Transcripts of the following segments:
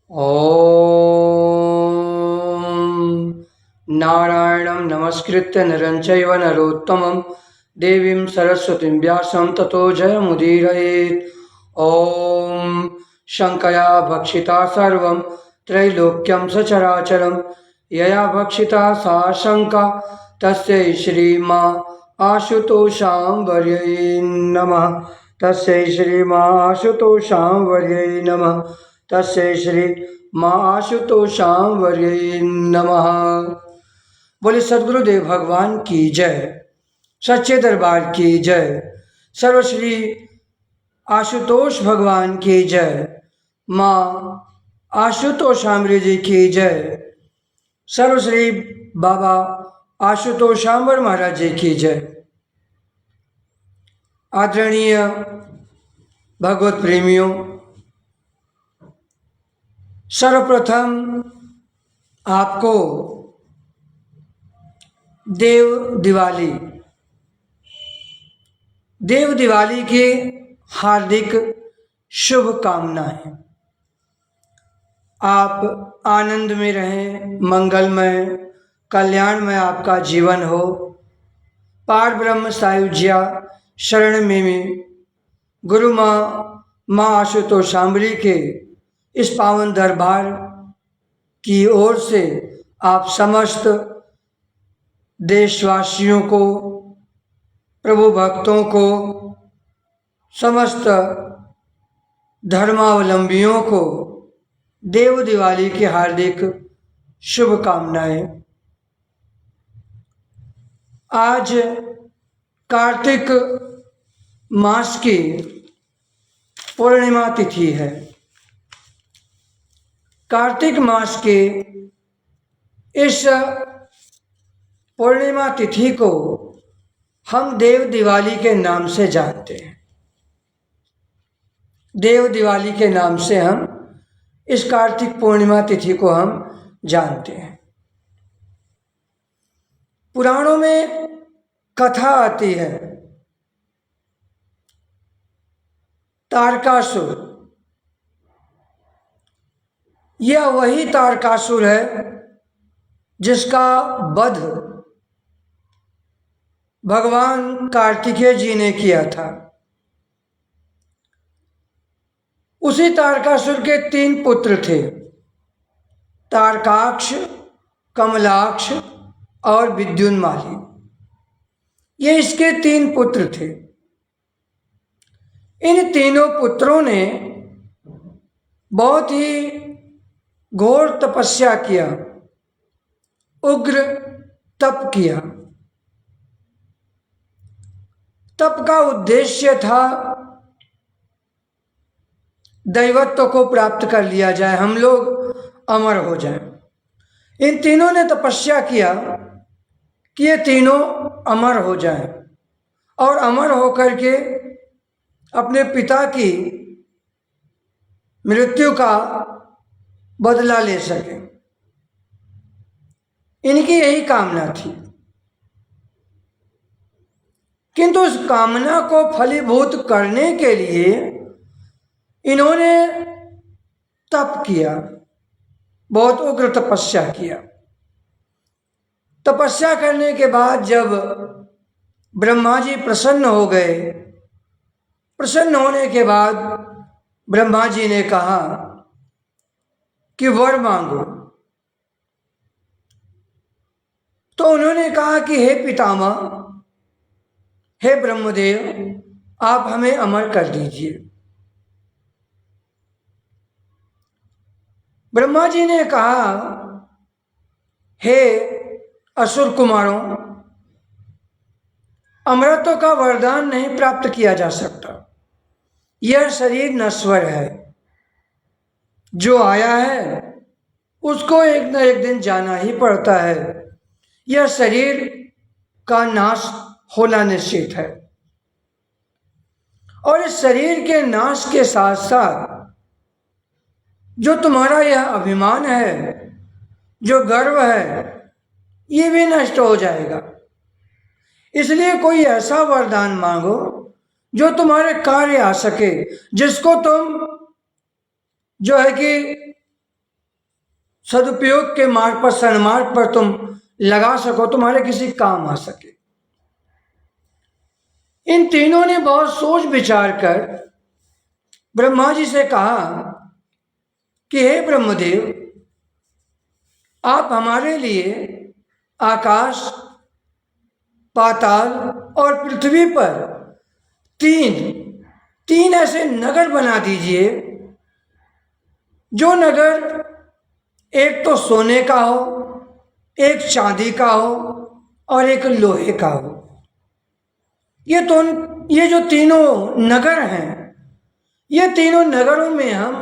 ॐ नारायणं नमस्कृत्य नरं चैव नरोत्तमं देवीं सरस्वतीं व्यासं ततो जयमुदीरयेत्। ॐ शङ्कया भक्षिता सर्वं त्रैलोक्यं सचराचरं यया भक्षिता सा शङ्का तस्यै श्रीमा आशुतोषांवर्यै नमः। तस्यै श्रीमा आशुतोषांवर्यै नमः। तस्यै श्री माँ आशुतोषांवर्यै नमः। बोले सद्गुरुदेव भगवान की जय, सच्चे दरबार की जय, सर्वश्री आशुतोष भगवान की जय, माँ आशुतोषांबरी जी की जय, सर्वश्री बाबा आशुतोषांबर महाराज जी की जय। आदरणीय भगवत प्रेमियों, सर्वप्रथम आपको देव दिवाली की हार्दिक शुभकामनाएं। आप आनंद में रहें, मंगलमय कल्याणमय आपका जीवन हो। पार ब्रह्म सायुज्या शरण में गुरु माँ आशुतोषांबरी के इस पावन दरबार की ओर से आप समस्त देशवासियों को, प्रभु भक्तों को, समस्त धर्मावलंबियों को देव दिवाली की हार्दिक शुभकामनाएं। आज कार्तिक मास की पूर्णिमा तिथि है। कार्तिक मास के इस पूर्णिमा तिथि को हम देव दिवाली के नाम से जानते हैं। देव दिवाली के नाम से हम इस कार्तिक पूर्णिमा तिथि को हम जानते हैं। पुराणों में कथा आती है, तारकासुर। यह वही तारकासुर है जिसका वध भगवान कार्तिकेय जी ने किया था। उसी तारकासुर के 3 पुत्र थे, तारकाक्ष, कमलाक्ष और विद्युन्माली। ये इसके 3 पुत्र थे। इन तीनों पुत्रों ने बहुत ही घोर तपस्या किया, उग्र तप किया। तप का उद्देश्य था दैवत्व को प्राप्त कर लिया जाए, हम लोग अमर हो जाएं। इन तीनों ने तपस्या किया कि ये तीनों अमर हो जाएं और अमर होकर के अपने पिता की मृत्यु का बदला ले सकें। इनकी यही कामना थी, किंतु उस कामना को फलीभूत करने के लिए इन्होंने तप किया, बहुत उग्र तपस्या किया। तपस्या करने के बाद जब ब्रह्मा जी प्रसन्न हो गए, प्रसन्न होने के बाद ब्रह्मा जी ने कहा कि वर मांगो। तो उन्होंने कहा कि हे पितामह, हे ब्रह्मदेव, आप हमें अमर कर दीजिए। ब्रह्मा जी ने कहा, हे असुर कुमारों, अमरत्व का वरदान नहीं प्राप्त किया जा सकता। यह शरीर नश्वर है, जो आया है उसको एक न एक दिन जाना ही पड़ता है। यह शरीर का नाश होना निश्चित है और इस शरीर के नाश के साथ साथ जो तुम्हारा यह अभिमान है, जो गर्व है, ये भी नष्ट हो जाएगा। इसलिए कोई ऐसा वरदान मांगो जो तुम्हारे कार्य आ सके, जिसको तुम जो है कि सदुपयोग के मार्ग पर, सन्मार्ग पर तुम लगा सको, तुम्हारे किसी काम आ सके। इन तीनों ने बहुत सोच विचार कर ब्रह्मा जी से कहा कि हे ब्रह्मदेव, आप हमारे लिए आकाश, पाताल और पृथ्वी पर तीन ऐसे नगर बना दीजिए, जो नगर एक तो सोने का हो, एक चांदी का हो और एक लोहे का हो। ये जो तीनों नगर हैं, ये तीनों नगरों में हम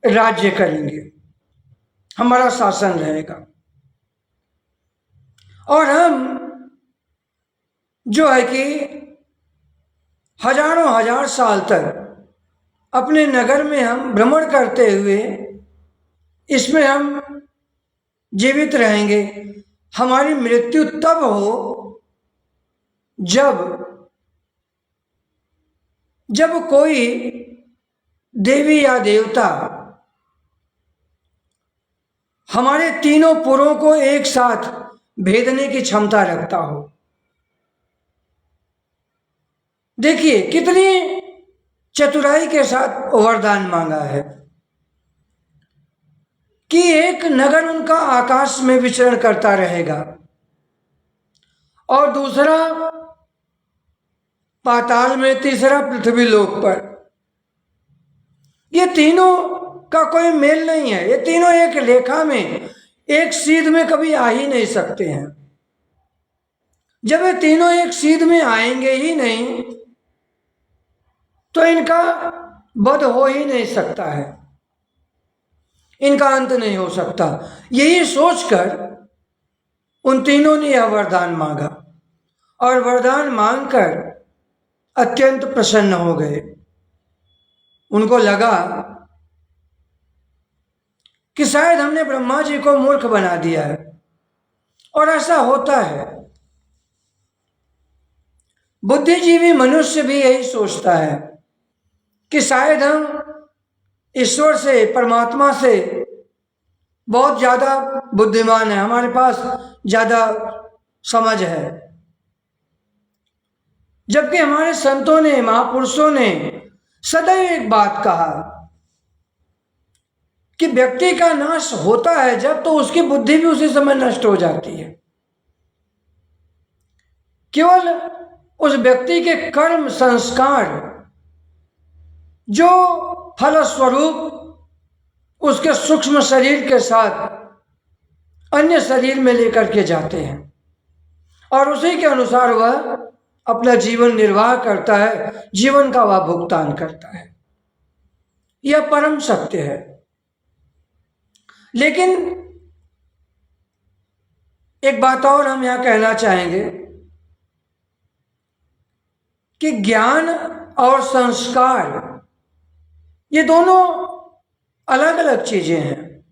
राज्य करेंगे, हमारा शासन रहेगा, और हम जो है कि हजारों हजार साल तक अपने नगर में हम भ्रमण करते हुए इसमें हम जीवित रहेंगे। हमारी मृत्यु तब हो जब कोई देवी या देवता हमारे तीनों पुरों को एक साथ भेदने की क्षमता रखता हो। देखिए कितनी चतुराई के साथ वरदान मांगा है कि एक नगर उनका आकाश में विचरण करता रहेगा और दूसरा पाताल में, तीसरा पृथ्वी लोक पर। ये तीनों का कोई मेल नहीं है, ये तीनों एक रेखा में, एक सीध में कभी आ ही नहीं सकते हैं। जब ये तीनों एक सीध में आएंगे ही नहीं तो इनका वध हो ही नहीं सकता है, इनका अंत नहीं हो सकता। यही सोचकर उन तीनों ने यह वरदान मांगा और वरदान मांगकर अत्यंत प्रसन्न हो गए। उनको लगा कि शायद हमने ब्रह्मा जी को मूर्ख बना दिया है, और ऐसा होता है। बुद्धिजीवी मनुष्य भी यही सोचता है कि शायद हम ईश्वर से, परमात्मा से बहुत ज़्यादा बुद्धिमान है, हमारे पास ज़्यादा समझ है। जबकि हमारे संतों ने, महापुरुषों ने सदैव एक बात कहा कि व्यक्ति का नाश होता है जब, तो उसकी बुद्धि भी उसी समय नष्ट हो जाती है। केवल उस व्यक्ति के कर्म संस्कार जो फलस्वरूप उसके सूक्ष्म शरीर के साथ अन्य शरीर में लेकर के जाते हैं, और उसी के अनुसार वह अपना जीवन निर्वाह करता है, जीवन का वह भुगतान करता है। यह परम सत्य है। लेकिन एक बात और हम यहां कहना चाहेंगे कि ज्ञान और संस्कार ये दोनों अलग अलग चीजें हैं।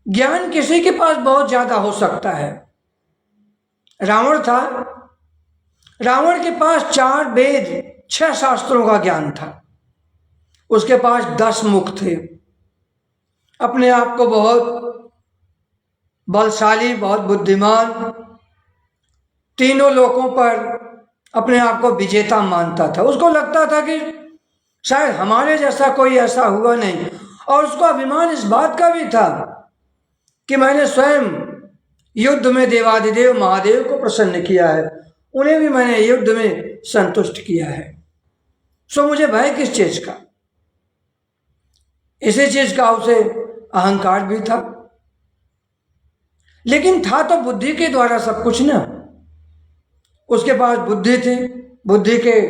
ज्ञान किसी के पास बहुत ज्यादा हो सकता है। रावण था, रावण के पास 4 वेद, 6 शास्त्रों का ज्ञान था। उसके पास 10 मुख थे। अपने आप को बहुत बलशाली, बहुत बुद्धिमान, तीनों लोकों पर अपने आप को विजेता मानता था। उसको लगता था कि शायद हमारे जैसा कोई ऐसा हुआ नहीं, और उसको अभिमान इस बात का भी था कि मैंने स्वयं युद्ध में देवादिदेव महादेव को प्रसन्न किया है, उन्हें भी मैंने युद्ध में संतुष्ट किया है, सो मुझे भय किस चीज का। इसी चीज का उसे अहंकार भी था। लेकिन था तो बुद्धि के द्वारा सब कुछ ना। उसके पास बुद्धि थी, बुद्धि के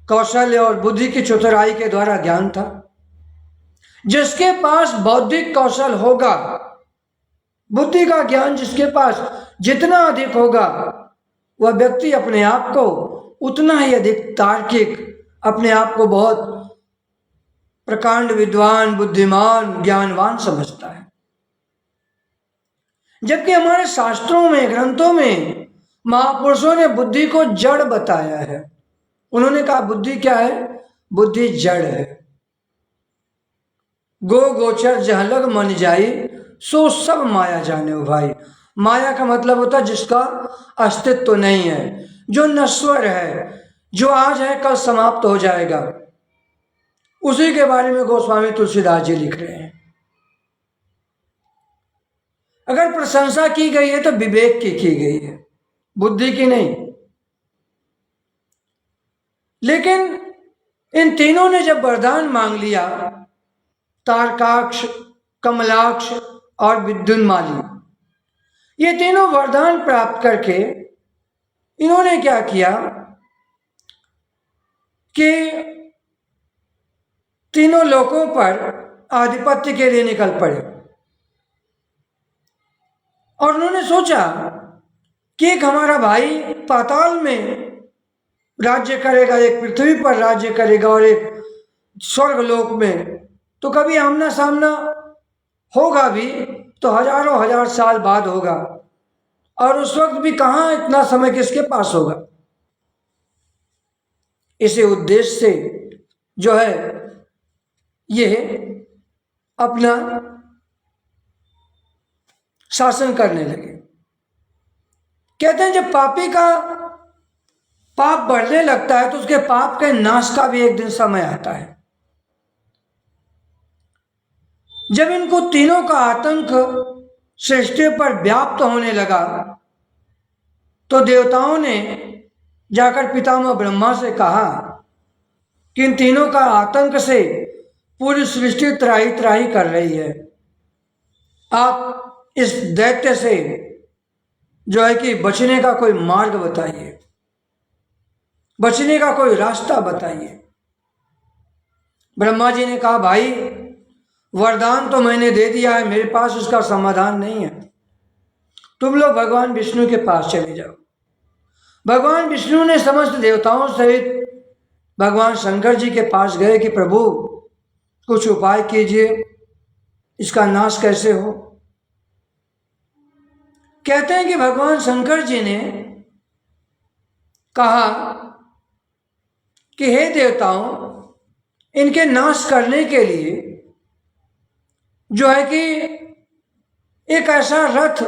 कौशल और बुद्धि की चतुराई के द्वारा ज्ञान था। जिसके पास बौद्धिक कौशल होगा, बुद्धि का ज्ञान जिसके पास जितना अधिक होगा, वह व्यक्ति अपने आप को उतना ही अधिक तार्किक, अपने आप को बहुत प्रकांड विद्वान, बुद्धिमान, ज्ञानवान समझता है। जबकि हमारे शास्त्रों में, ग्रंथों में महापुरुषों ने बुद्धि को जड़ बताया है। उन्होंने कहा बुद्धि क्या है? बुद्धि जड़ है। गो गोचर जहाँ लग मन जाई, सो सब माया जाने हो भाई। माया का मतलब होता है जिसका अस्तित्व तो नहीं है, जो नश्वर है, जो आज है कल समाप्त हो जाएगा। उसी के बारे में गोस्वामी तुलसीदास जी लिख रहे हैं। अगर प्रशंसा की गई है तो विवेक की गई है, बुद्धि की नहीं। लेकिन इन तीनों ने जब वरदान मांग लिया, तारकाक्ष, कमलाक्ष और विद्युन्माली, ये तीनों वरदान प्राप्त करके इन्होंने क्या किया कि तीनों लोकों पर आधिपत्य के लिए निकल पड़े। और उन्होंने सोचा कि एक हमारा भाई पाताल में राज्य करेगा, एक पृथ्वी पर राज्य करेगा और एक स्वर्ग लोक में, तो कभी आमना सामना होगा भी तो हजारों हजार साल बाद होगा, और उस वक्त भी कहाँ इतना समय किसके पास होगा। इसी उद्देश्य से जो है ये अपना शासन करने लगे। कहते हैं जब पापी का पाप बढ़ने लगता है तो उसके पाप के नाश का भी एक दिन समय आता है। जब इनको तीनों का आतंक सृष्टि पर व्याप्त होने लगा तो देवताओं ने जाकर पितामह ब्रह्मा से कहा कि इन तीनों का आतंक से पूरी सृष्टि त्राही त्राही कर रही है, आप इस दैत्य से जो है कि बचने का कोई मार्ग बताइए, बचने का कोई रास्ता बताइए। ब्रह्मा जी ने कहा भाई वरदान तो मैंने दे दिया है, मेरे पास उसका समाधान नहीं है, तुम लोग भगवान विष्णु के पास चले जाओ। भगवान विष्णु ने समस्त देवताओं सहित भगवान शंकर जी के पास गए कि प्रभु कुछ उपाय कीजिए, इसका नाश कैसे हो। कहते हैं कि भगवान शंकर जी ने कहा कि हे देवताओं, इनके नाश करने के लिए जो है कि एक ऐसा रथ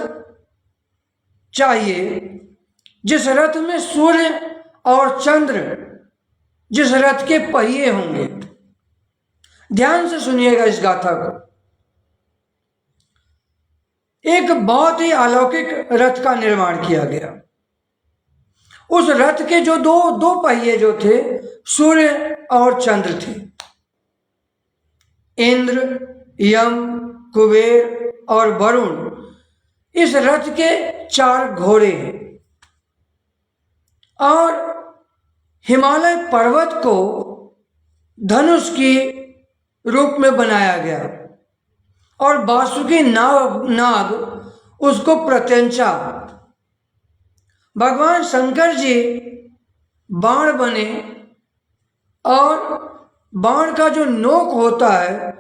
चाहिए जिस रथ में सूर्य और चंद्र, जिस रथ के पहिए होंगे। ध्यान से सुनिएगा इस गाथा को। एक बहुत ही अलौकिक रथ का निर्माण किया गया। उस रथ के जो दो पहिए जो थे, सूर्य और चंद्र थे। इंद्र, यम, कुबेर और वरुण, इस रथ के 4 घोड़े हैं। और हिमालय पर्वत को धनुष की रूप में बनाया गया और वासुकी नाग उसको प्रत्यंचा। भगवान शंकर जी बाण बने और बाण का जो नोक होता है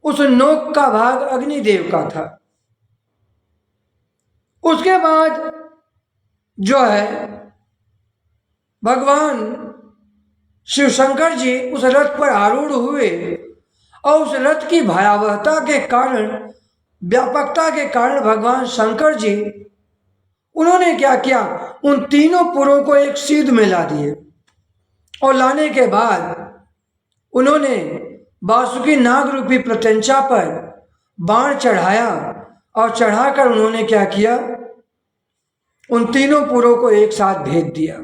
उस नोक का भाग अग्निदेव का था। उसके बाद जो है भगवान शिव शंकर जी उस रथ पर आरूढ़ हुए और उस रथ की भयावहता के कारण, व्यापकता के कारण भगवान शंकर जी उन्होंने क्या किया, उन तीनों पुरों को एक सीध में ला दिए और लाने के बाद उन्होंने वासुकी नाग रूपी प्रत्यंचा पर बाण चढ़ाया और चढ़ाकर उन्होंने क्या किया, उन तीनों पुरों को एक साथ भेज दिया।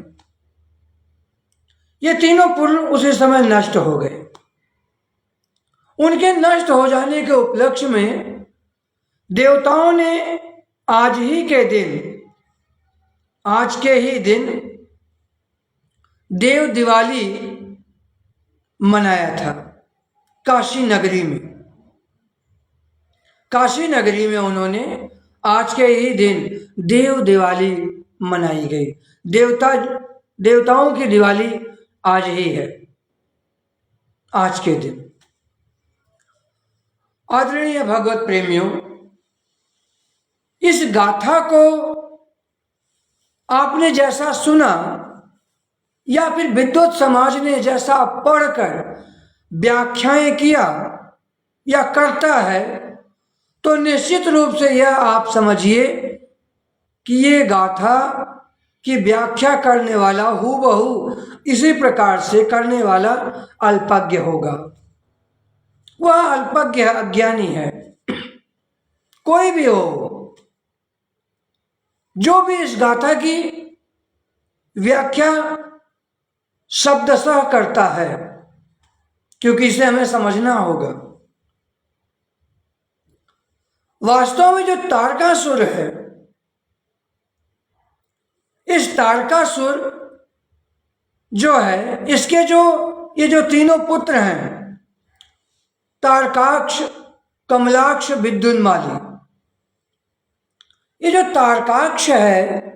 ये तीनों पुर उसी समय नष्ट हो गए। उनके नष्ट हो जाने के उपलक्ष्य में देवताओं ने आज के ही दिन देव दिवाली मनाया था काशी नगरी में। काशी नगरी में उन्होंने आज के ही दिन देव दिवाली मनाई गई। देवताओं की दिवाली आज ही है, आज के दिन। आदरणीय भगवत प्रेमियों, इस गाथा को आपने जैसा सुना या फिर विद्वत समाज ने जैसा पढ़कर व्याख्याएं किया, या करता है, तो निश्चित रूप से यह आप समझिए कि ये गाथा की व्याख्या करने वाला हूबहू इसी प्रकार से करने वाला अल्पज्ञ होगा। वह अल्पज्ञ अज्ञानी है। कोई भी हो, जो भी इस गाथा की व्याख्या शब्दशः करता है, क्योंकि इसे हमें समझना होगा। वास्तव में जो तारकासुर है, इस तारकासुर जो है, इसके जो ये जो तीनों पुत्र हैं, तारकाक्ष, कमलाक्ष, विद्युन्माली, ये जो तारकाक्ष है,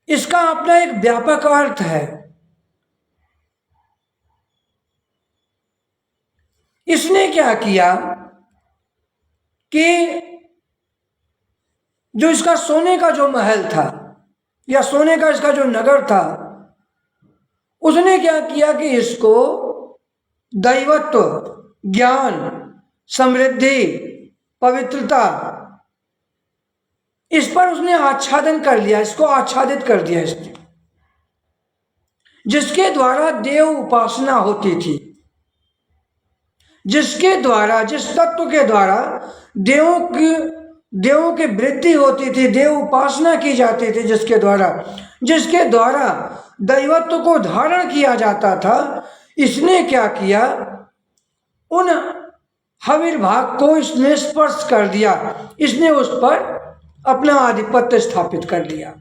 इसका अपना एक व्यापक अर्थ है। इसने क्या किया कि जो इसका सोने का जो महल था या सोने का इसका जो नगर था, उसने क्या किया कि इसको दैवत्व, ज्ञान, समृद्धि, पवित्रता, इस पर उसने आच्छादन कर लिया, इसको आच्छादित कर दिया इसने, जिसके द्वारा देव उपासना होती थी, जिसके द्वारा, जिस तत्व के द्वारा देवों की वृद्धि होती थी, देव उपासना की जाती थी, जिसके द्वारा दैवत्व को धारण किया जाता था, इसने क्या किया, उन हविर्भाग को इसने स्पर्श कर दिया, इसने उस पर अपना आधिपत्य स्थापित कर लिया।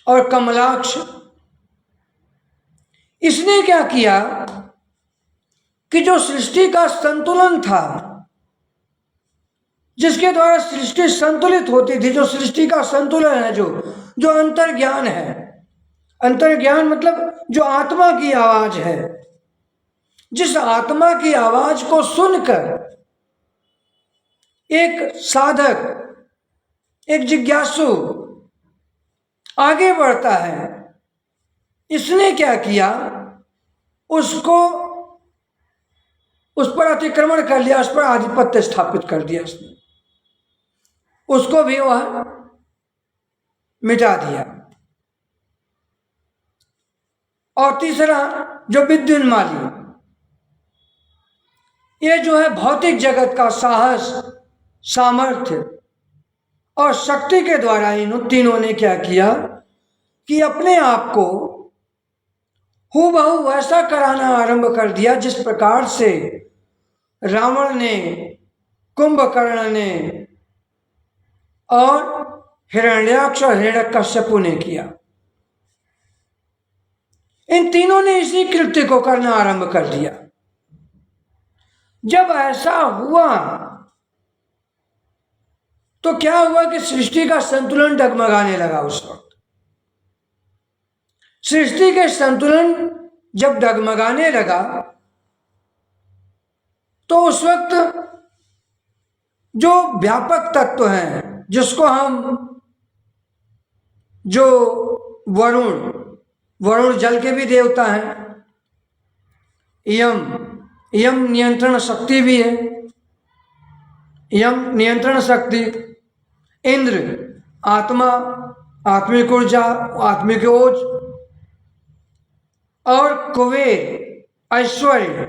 और कमलाक्ष, इसने क्या किया कि जो सृष्टि का संतुलन था, जिसके द्वारा सृष्टि संतुलित होती थी, जो सृष्टि का संतुलन है, जो अंतर्ज्ञान है, अंतर्ज्ञान मतलब जो आत्मा की आवाज है, जिस आत्मा की आवाज को सुनकर एक साधक, एक जिज्ञासु आगे बढ़ता है, इसने क्या किया, उसको उस पर अतिक्रमण कर लिया, उस पर आधिपत्य स्थापित कर दिया इसने, उसको भी वह मिटा दिया। और तीसरा जो विद्युन्माली, ये जो है भौतिक जगत का साहस, सामर्थ्य और शक्ति के द्वारा इन तीनों ने क्या किया कि अपने आप को हूबहू वैसा कराना आरंभ कर दिया जिस प्रकार से रावण ने, कुंभकर्ण ने और हिरण्याक्ष और हिरण्यकश्यपु ने किया। इन तीनों ने इसी कृत्य को करना आरंभ कर दिया। जब ऐसा हुआ तो क्या हुआ कि सृष्टि का संतुलन डगमगाने लगा। उस वक्त सृष्टि के संतुलन जब डगमगाने लगा तो उस वक्त जो व्यापक तत्व हैं, जिसको हम जो वरुण जल के भी देवता हैं, यम नियंत्रण शक्ति भी है, यम नियंत्रण शक्ति, इंद्र आत्मा, आत्मिक ऊर्जा, आत्मिक ओज, और कुबेर ऐश्वर्य,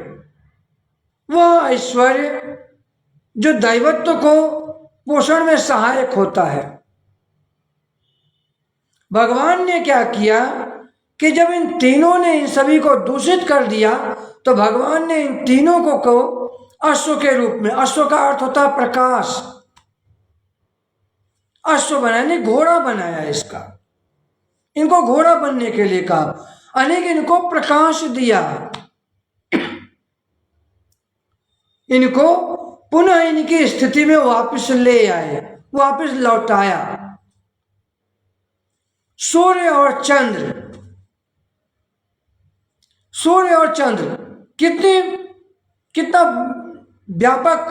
वह ऐश्वर्य जो दैवत्व को पोषण में सहायक होता है। भगवान ने क्या किया कि जब इन तीनों ने इन सभी को दूषित कर दिया तो भगवान ने इन तीनों को अश्व के रूप में, अश्व का अर्थ होता है प्रकाश, अश्व बनाने, घोड़ा बनाया इसका, इनको घोड़ा बनने के लिए कहा, अनेक इनको प्रकाश दिया, इनको पुनः इनकी स्थिति में वापस ले आए, वापस लौटाया। सूर्य और चंद्र कितना व्यापक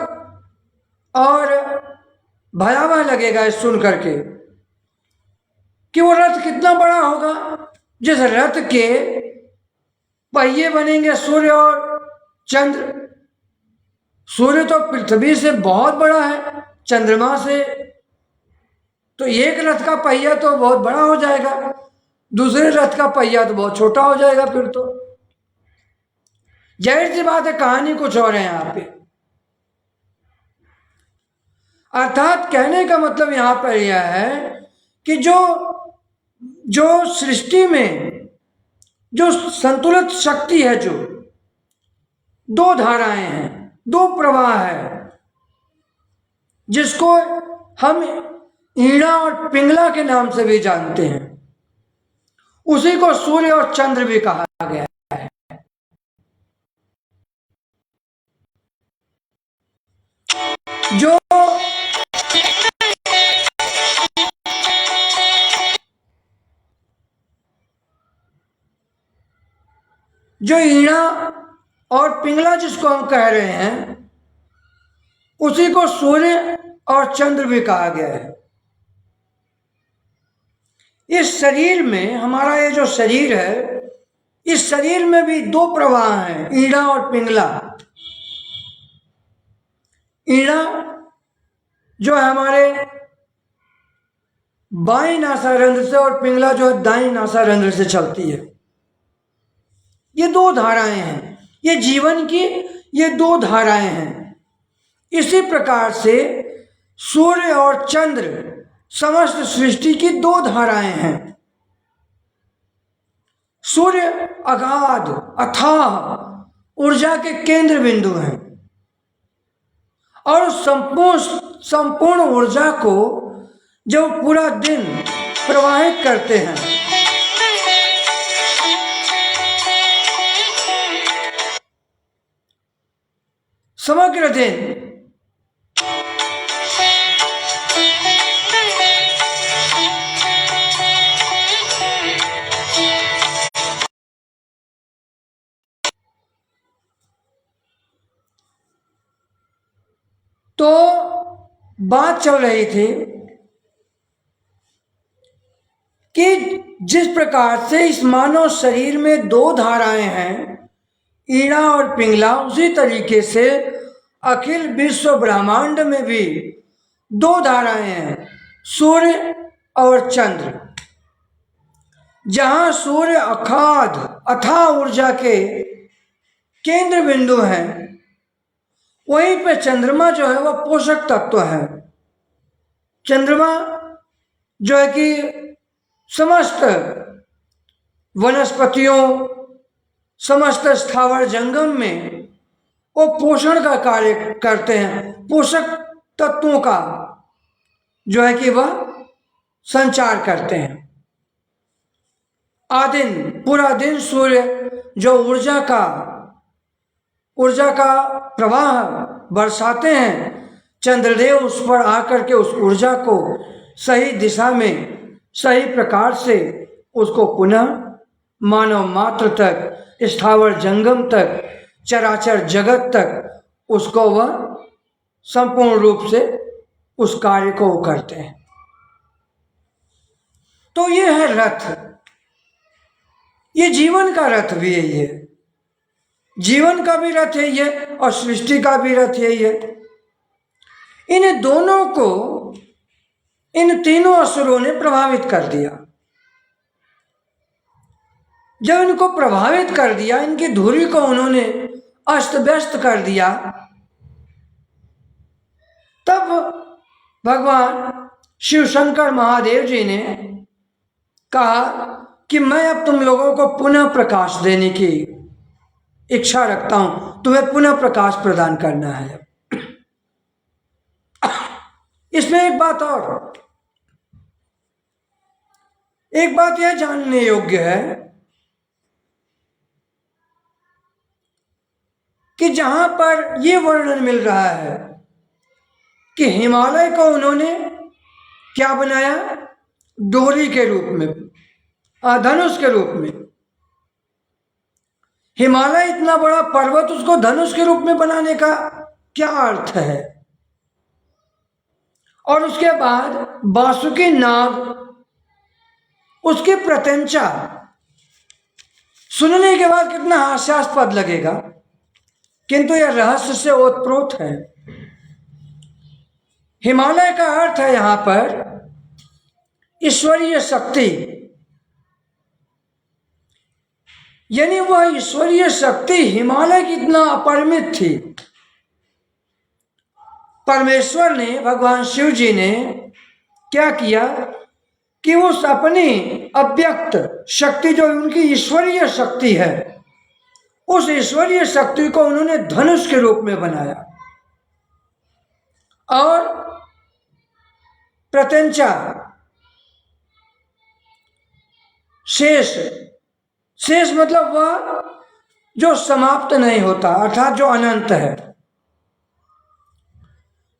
और भयावह लगेगा इस सुन करके कि वो रथ कितना बड़ा होगा, जिस रथ के पहिए बनेंगे सूर्य और चंद्र। सूर्य तो पृथ्वी से बहुत बड़ा है, चंद्रमा से, तो एक रथ का पहिया तो बहुत बड़ा हो जाएगा, दूसरे रथ का पहिया तो बहुत छोटा हो जाएगा। फिर तो जाहिर सी बात है कहानी कुछ और है यहाँ पे। अर्थात कहने का मतलब यहां पर यह है कि जो सृष्टि में जो संतुलित शक्ति है, जो दो धाराएं हैं, दो प्रवाह है, जिसको हम ईड़ा और पिंगला के नाम से भी जानते हैं, उसी को सूर्य और चंद्र भी कहा गया है। जो जो ईड़ा और पिंगला जिसको हम कह रहे हैं, उसी को सूर्य और चंद्र भी कहा गया है। इस शरीर में, हमारा ये जो शरीर है, इस शरीर में भी दो प्रवाह हैं, ईड़ा और पिंगला। ईड़ा जो है हमारे बाएं नासारंध्र से, और पिंगला जो है दाएं नासारंध्र से चलती है। ये दो धाराएं हैं, ये जीवन की ये दो धाराएं हैं। इसी प्रकार से सूर्य और चंद्र समस्त सृष्टि की दो धाराएं हैं। सूर्य अगाध अथाह ऊर्जा के केंद्र बिंदु हैं, और संपूर्ण ऊर्जा को जब पूरा दिन प्रवाहित करते हैं, समग्र दिन तो बात चल रही थी कि जिस प्रकार से इस मानव शरीर में दो धाराएं हैं, ईड़ा और पिंगला, उसी तरीके से अखिल विश्व ब्रह्मांड में भी दो धाराएं हैं, सूर्य और चंद्र। जहां सूर्य अखाध अथाह ऊर्जा के केंद्र बिंदु हैं, वहीं पे चंद्रमा जो है वह पोषक तत्व है। चंद्रमा जो है कि समस्त वनस्पतियों, समस्त स्थावर जंगम में वो पोषण का कार्य करते हैं, पोषक तत्वों का जो है कि वह संचार करते हैं। आदिन पूरा दिन सूर्य जो ऊर्जा का प्रवाह बरसाते हैं, चंद्रदेव उस पर आकर के उस ऊर्जा को सही दिशा में, सही प्रकार से उसको पुनः मानव मात्र तक, स्थावर जंगम तक, चराचर जगत तक उसको वह संपूर्ण रूप से उस कार्य को वो करते हैं। तो ये है रथ, ये जीवन का रथ भी है, ये जीवन का भी रथ है ये, और सृष्टि का भी रथ है ये। इन दोनों को इन तीनों असुरों ने प्रभावित कर दिया। जब इनको प्रभावित कर दिया, इनकी धुरी को उन्होंने अस्त व्यस्त कर दिया, तब भगवान शिव शंकर महादेव जी ने कहा कि मैं अब तुम लोगों को पुनः प्रकाश देने की इच्छा रखता हूं, तुम्हें पुनः प्रकाश प्रदान करना है। इसमें एक बात यह जानने योग्य है कि जहां पर यह वर्णन मिल रहा है कि हिमालय को उन्होंने क्या बनाया, डोरी के रूप में, धनुष के रूप में। हिमालय इतना बड़ा पर्वत, उसको धनुष के रूप में बनाने का क्या अर्थ है? और उसके बाद वासुकी नाग, उसकी प्रत्यंचा सुनने के बाद कितना हास्यास्पद लगेगा, किंतु यह रहस्य से ओतप्रोत है। हिमालय का अर्थ है यहां पर ईश्वरीय शक्ति, यानी वह ईश्वरीय शक्ति हिमालय की इतना अपरिमित थी। परमेश्वर ने, भगवान शिव जी ने क्या किया कि उस अपनी अव्यक्त शक्ति जो उनकी ईश्वरीय शक्ति है, उस ईश्वरीय शक्ति को उन्होंने धनुष के रूप में बनाया और प्रत्यंचा शेष मतलब वह जो समाप्त नहीं होता, अर्थात जो अनंत है,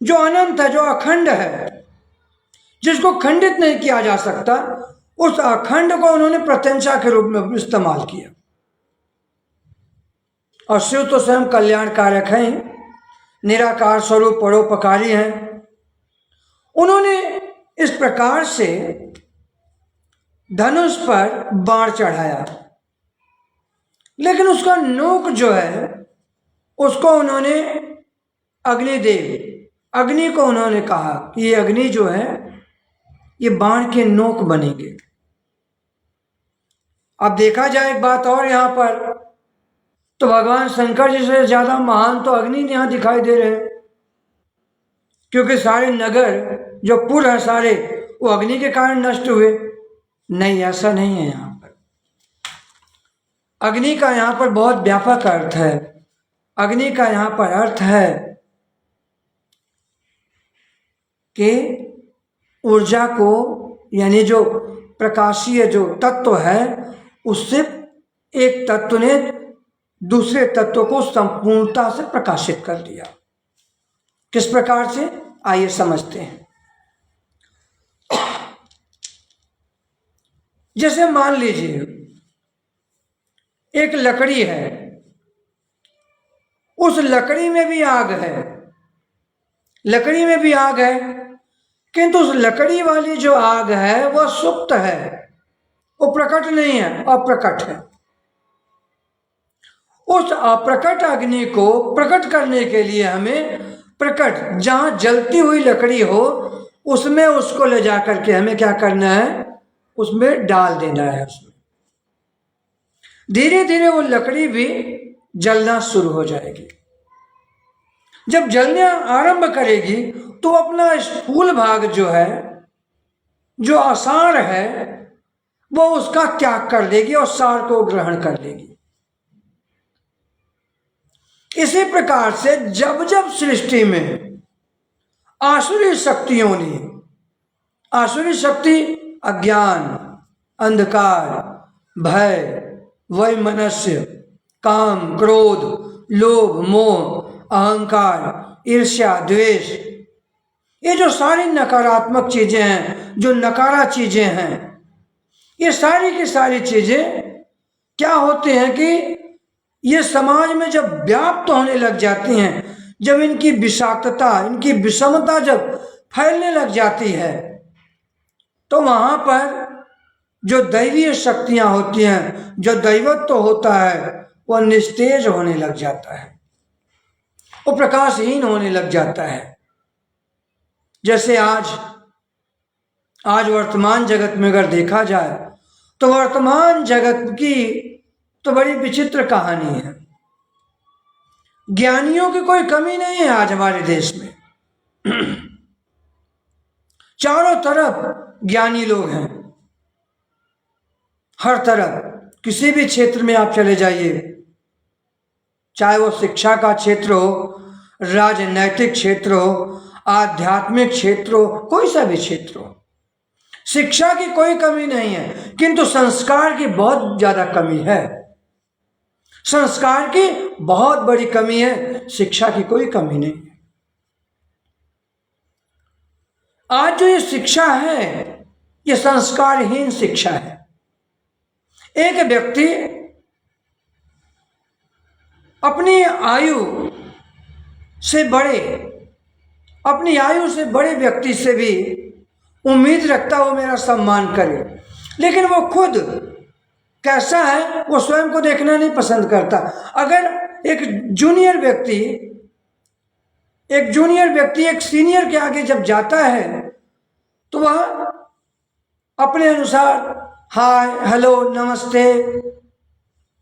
जो अनंत है, जो अखंड है, जिसको खंडित नहीं किया जा सकता, उस अखंड को उन्होंने प्रत्यंचा के रूप में इस्तेमाल किया। और शिव तो स्वयं कल्याण कारक हैं, निराकार स्वरूप परोपकारी हैं। उन्होंने इस प्रकार से धनुष पर बाण चढ़ाया, लेकिन उसका नोक जो है उसको उन्होंने अग्निदेव, अग्नि को उन्होंने कहा कि ये अग्नि जो है ये बाण के नोक बनेंगे। अब देखा जाए एक बात और यहाँ पर, तो भगवान शंकर जी से ज्यादा महान तो अग्नि यहाँ दिखाई दे रहे हैं, क्योंकि सारे नगर जो पुर है सारे वो अग्नि के कारण नष्ट हुए। नहीं, ऐसा नहीं है। यहाँ पर अग्नि का यहाँ पर बहुत व्यापक अर्थ है। अग्नि का यहाँ पर अर्थ है कि ऊर्जा को, यानी जो प्रकाशीय जो तत्व है उससे एक तत्व ने दूसरे तत्व को संपूर्णता से प्रकाशित कर दिया। किस प्रकार से, आइए समझते हैं। जैसे मान लीजिए एक लकड़ी है, उस लकड़ी में भी आग है, लकड़ी में भी आग है, किंतु उस लकड़ी वाली जो आग है वह सुप्त है, वो प्रकट नहीं है, अप्रकट है। उस अप्रकट अग्नि को प्रकट करने के लिए हमें प्रकट, जहां जलती हुई लकड़ी हो उसमें उसको ले जाकर के हमें क्या करना है, उसमें डाल देना है। उसमें धीरे धीरे वो लकड़ी भी जलना शुरू हो जाएगी। जब जलने आरंभ करेगी तो अपना स्थूल भाग जो है, जो आसार है, वो उसका त्याग कर देगी और सार को ग्रहण कर लेगी। इसी प्रकार से जब जब सृष्टि में आसुरी शक्तियों ने, आसुरी शक्ति अज्ञान, अंधकार, भय, वैमनस्य, काम, क्रोध, लोभ, मोह, अहंकार, ईर्ष्या, द्वेष, ये जो सारी नकारात्मक चीजें हैं, जो नकारा चीजें हैं, ये सारी की सारी चीजें क्या होती हैं कि ये समाज में जब व्याप्त होने लग जाती हैं, जब इनकी विषाक्तता, इनकी विषमता जब फैलने लग जाती है, तो वहां पर जो दैवीय शक्तियां होती हैं, जो दैवत्व होता है, वह निस्तेज होने लग जाता है, वो प्रकाशहीन होने लग जाता है। जैसे आज वर्तमान जगत में अगर देखा जाए तो वर्तमान जगत की तो बड़ी विचित्र कहानी है। ज्ञानियों की कोई कमी नहीं है आज हमारे देश में। चारों तरफ ज्ञानी लोग हैं, हर तरफ, किसी भी क्षेत्र में आप चले जाइए, चाहे वो शिक्षा का क्षेत्र हो, राजनैतिक क्षेत्र हो, आध्यात्मिक क्षेत्र हो, कोई सा भी क्षेत्र हो, शिक्षा की कोई कमी नहीं है, किंतु संस्कार की बहुत ज्यादा कमी है। संस्कार की बहुत बड़ी कमी है, शिक्षा की कोई कमी नहीं है। आज जो ये शिक्षा है, ये संस्कारहीन शिक्षा है। एक व्यक्ति अपनी आयु से बड़े व्यक्ति से भी उम्मीद रखता हो मेरा सम्मान करे, लेकिन वो खुद कैसा है वो स्वयं को देखना नहीं पसंद करता। अगर एक जूनियर व्यक्ति एक सीनियर के आगे जब जाता है तो वह अपने अनुसार हाय हेलो नमस्ते,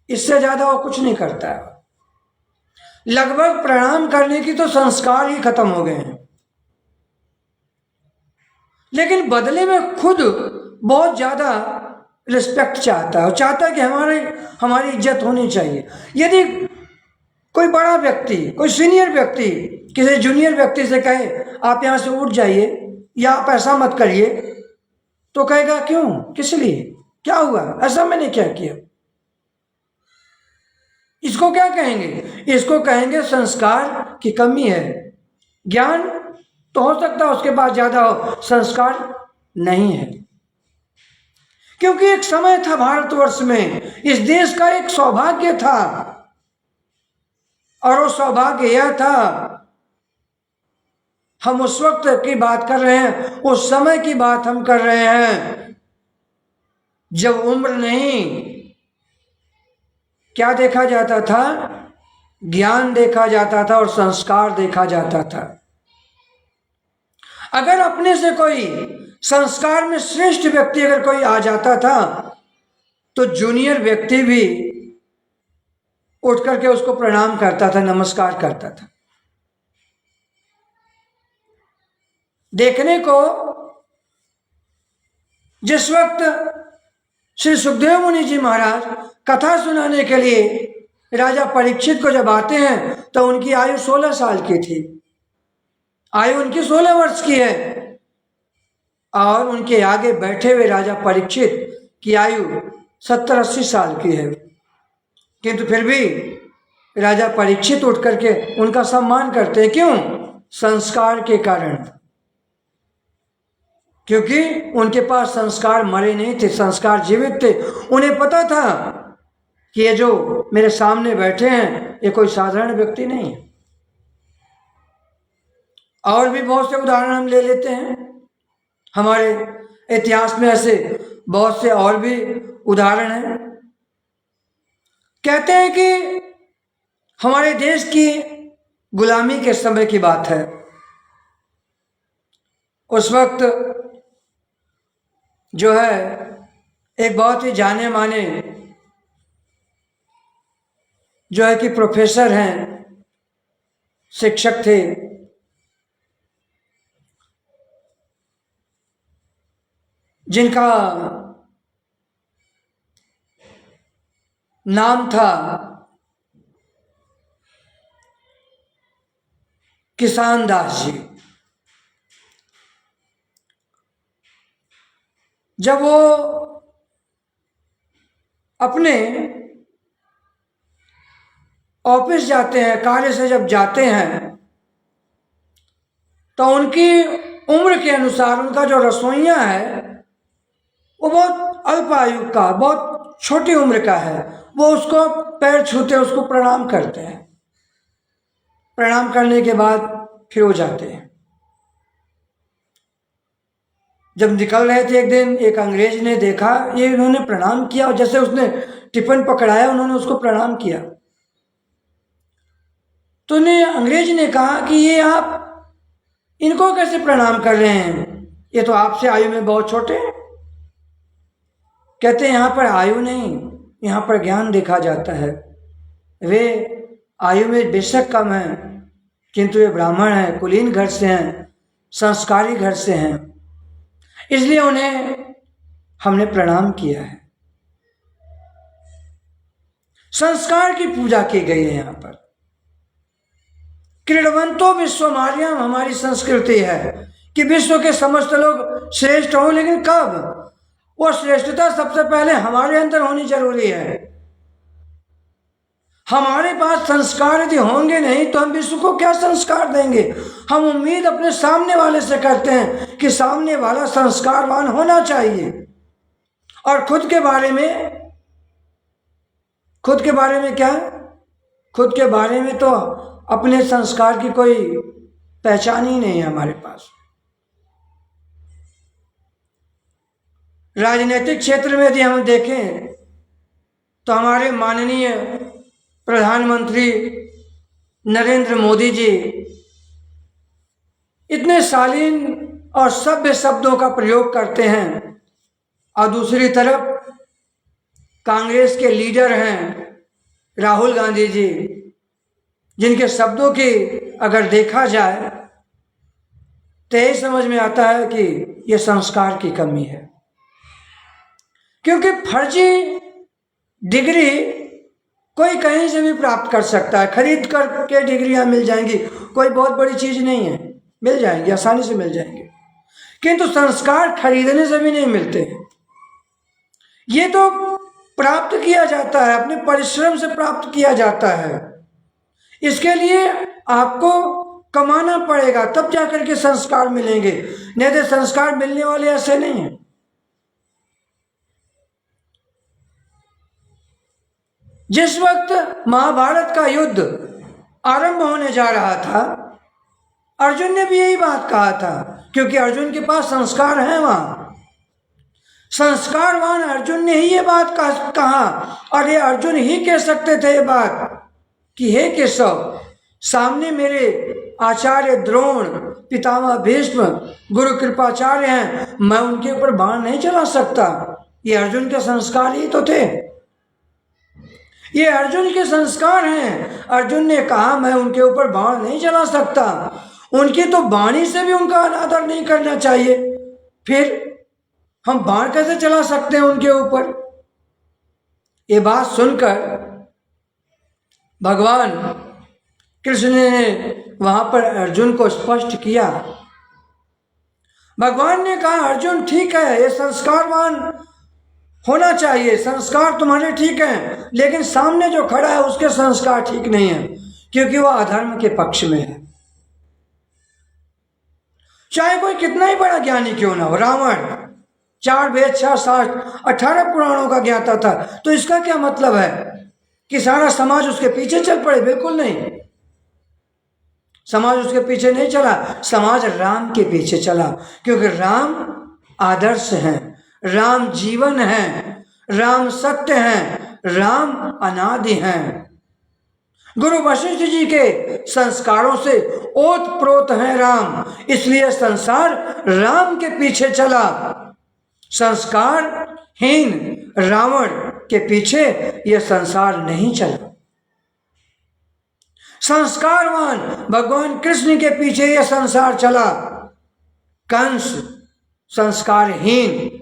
इससे ज्यादा वो कुछ नहीं करता है। लगभग प्रणाम करने की तो संस्कार ही खत्म हो गए हैं, लेकिन बदले में खुद बहुत ज्यादा रिस्पेक्ट चाहता है और चाहता है कि हमारी इज्जत होनी चाहिए। यदि कोई बड़ा व्यक्ति, कोई सीनियर व्यक्ति किसी जूनियर व्यक्ति से कहे आप यहां से उठ जाइए या आप ऐसा मत करिए, तो कहेगा क्यों, किस लिए, क्या हुआ, ऐसा मैंने क्या किया। इसको क्या कहेंगे? इसको कहेंगे संस्कार की कमी है। ज्ञान तो हो सकता है उसके पास ज्यादा हो, संस्कार नहीं है। क्योंकि एक समय था भारतवर्ष में, इस देश का एक सौभाग्य था, और वो सौभाग्य यह था, हम उस वक्त की बात कर रहे हैं, उस समय की बात हम कर रहे हैं जब उम्र नहीं, क्या देखा जाता था, ज्ञान देखा जाता था और संस्कार देखा जाता था। अगर अपने से कोई संस्कार में श्रेष्ठ व्यक्ति अगर कोई आ जाता था तो जूनियर व्यक्ति भी उठ करके उसको प्रणाम करता था, नमस्कार करता था। देखने को जिस वक्त श्री सुखदेव मुनि जी महाराज कथा सुनाने के लिए राजा परीक्षित को जब आते हैं तो उनकी आयु 16 साल की थी, आयु उनकी 16 वर्ष की है, और उनके आगे बैठे हुए राजा परीक्षित की आयु 70-80 साल की है। किंतु फिर भी राजा परीक्षित उठ करके उनका सम्मान करते हैं। क्यों? संस्कार के कारण, क्योंकि उनके पास संस्कार मरे नहीं थे, संस्कार जीवित थे। उन्हें पता था कि ये जो मेरे सामने बैठे हैं ये कोई साधारण व्यक्ति नहीं है। और भी बहुत से उदाहरण हम ले लेते हैं, हमारे इतिहास में ऐसे बहुत से और भी उदाहरण हैं। कहते हैं कि हमारे देश की गुलामी के समय की बात है, उस वक्त जो है एक बहुत ही जाने माने जो है कि प्रोफेसर हैं, शिक्षक थे, जिनका नाम था किसान दास जी। जब वो अपने ऑफिस जाते हैं, कार्य से जब जाते हैं, तो उनकी उम्र के अनुसार उनका जो रसोइया है वो बहुत अल्प आयु का, बहुत छोटी उम्र का है। वो उसको पैर छूते, उसको प्रणाम करते हैं, प्रणाम करने के बाद फिर हो जाते हैं। जब निकल रहे थे एक दिन, एक अंग्रेज ने देखा ये इन्होंने प्रणाम किया, और जैसे उसने टिफिन पकड़ाया उन्होंने उसको प्रणाम किया। तो ने अंग्रेज ने कहा कि ये आप इनको कैसे प्रणाम कर रहे हैं, ये तो आपसे आयु में बहुत छोटे हैं। कहते हैं यहाँ पर आयु नहीं, यहाँ पर ज्ञान देखा जाता है। वे आयु में बेशक कम हैं, किंतु वे ब्राह्मण हैं, कुलीन घर से हैं, संस्कारी घर से हैं, इसलिए उन्हें हमने प्रणाम किया है। संस्कार की पूजा की गई है। यहाँ पर क्रीडवंतो विश्वमार्याम हमारी संस्कृति है कि विश्व के समस्त लोग श्रेष्ठ हो, लेकिन कब? वो श्रेष्ठता सबसे पहले हमारे अंदर होनी जरूरी है। हमारे पास संस्कार यदि होंगे नहीं तो हम विश्व को क्या संस्कार देंगे? हम उम्मीद अपने सामने वाले से करते हैं कि सामने वाला संस्कारवान होना चाहिए, और खुद के बारे में क्या? खुद के बारे में तो अपने संस्कार की कोई पहचान ही नहीं है हमारे पास। राजनीतिक क्षेत्र में यदि हम देखें तो हमारे माननीय प्रधानमंत्री नरेंद्र मोदी जी इतने शालीन और सभ्य शब्दों का प्रयोग करते हैं, और दूसरी तरफ कांग्रेस के लीडर हैं राहुल गांधी जी, जिनके शब्दों की अगर देखा जाए तो यही समझ में आता है कि यह संस्कार की कमी है। क्योंकि फर्जी डिग्री कोई कहीं से भी प्राप्त कर सकता है, खरीद कर के डिग्रियां मिल जाएंगी, कोई बहुत बड़ी चीज नहीं है, मिल जाएंगी, आसानी से मिल जाएंगे। किंतु संस्कार खरीदने से भी नहीं मिलते हैं। ये तो प्राप्त किया जाता है, अपने परिश्रम से प्राप्त किया जाता है। इसके लिए आपको कमाना पड़ेगा, तब जाकर के संस्कार मिलेंगे, नहीं तो संस्कार मिलने वाले ऐसे नहीं हैं। जिस वक्त महाभारत का युद्ध आरंभ होने जा रहा था, अर्जुन ने भी यही बात कहा था, क्योंकि अर्जुन के पास संस्कार है। वहां संस्कारवान अर्जुन ने ही ये बात कहा, और ये अर्जुन ही कह सकते थे ये बात कि हे केशव, सामने मेरे आचार्य द्रोण, पितामह भीष्म, गुरु कृपाचार्य हैं, मैं उनके ऊपर बाण नहीं चला सकता। ये अर्जुन के संस्कार ही तो थे, ये अर्जुन के संस्कार हैं। अर्जुन ने कहा मैं उनके ऊपर बाण नहीं चला सकता, उनकी तो वाणी से भी उनका अनादर नहीं करना चाहिए, फिर हम बाण कैसे चला सकते हैं उनके ऊपर। ये बात सुनकर भगवान कृष्ण ने वहां पर अर्जुन को स्पष्ट किया। भगवान ने कहा अर्जुन ठीक है, ये संस्कारवान होना चाहिए, संस्कार तुम्हारे ठीक हैं, लेकिन सामने जो खड़ा है उसके संस्कार ठीक नहीं है, क्योंकि वह अधर्म के पक्ष में है। चाहे कोई कितना ही बड़ा ज्ञानी क्यों ना हो, रावण 4 वेद 6 शास्त्र 18 पुराणों का ज्ञाता था, तो इसका क्या मतलब है कि सारा समाज उसके पीछे चल पड़े? बिल्कुल नहीं, समाज उसके पीछे नहीं चला, समाज राम के पीछे चला, क्योंकि राम आदर्श हैं, राम जीवन है, राम सत्य हैं, राम अनादि हैं। गुरु वशिष्ठ जी के संस्कारों से ओत प्रोत हैं राम, इसलिए संसार राम के पीछे चला। संस्कारहीन रावण के पीछे यह संसार नहीं चला। संस्कारवान भगवान कृष्ण के पीछे यह संसार चला। कंस संस्कारहीन,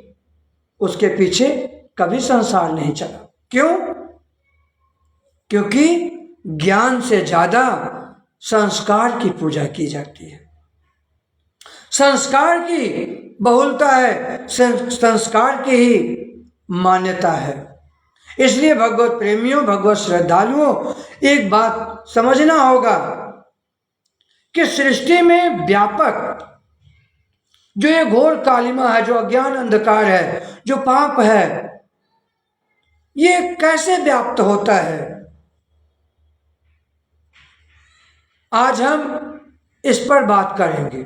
उसके पीछे कभी संसार नहीं चला। क्यों? क्योंकि ज्ञान से ज्यादा संस्कार की पूजा की जाती है, संस्कार की बहुलता है, संस्कार की ही मान्यता है। इसलिए भगवत प्रेमियों, भगवत श्रद्धालुओं, एक बात समझना होगा कि सृष्टि में व्यापक जो ये घोर कालिमा है, जो अज्ञान अंधकार है, जो पाप है, ये कैसे व्याप्त होता है, आज हम इस पर बात करेंगे।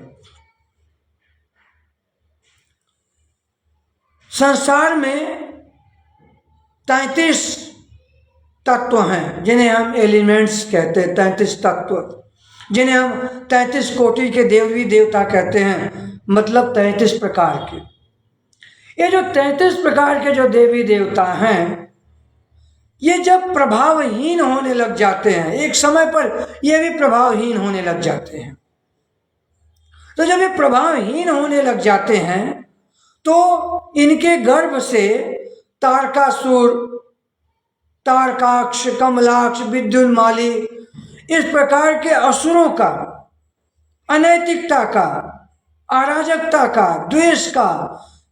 संसार में 33 तत्व हैं, जिन्हें हम एलिमेंट्स कहते हैं, 33 तत्व, जिन्हें हम 33 कोटि के देवी देवता कहते हैं, मतलब 33 प्रकार के। ये जो 33 प्रकार के जो देवी देवता हैं, ये जब प्रभावहीन होने लग जाते हैं, एक समय पर ये भी प्रभावहीन होने लग जाते हैं, तो जब ये प्रभावहीन होने लग जाते हैं तो इनके गर्भ से तारकासुर, तारकाक्ष, कमलाक्ष, विद्युन्माली, इस प्रकार के असुरों का, अनैतिकता का, अराजकता का, द्वेष का,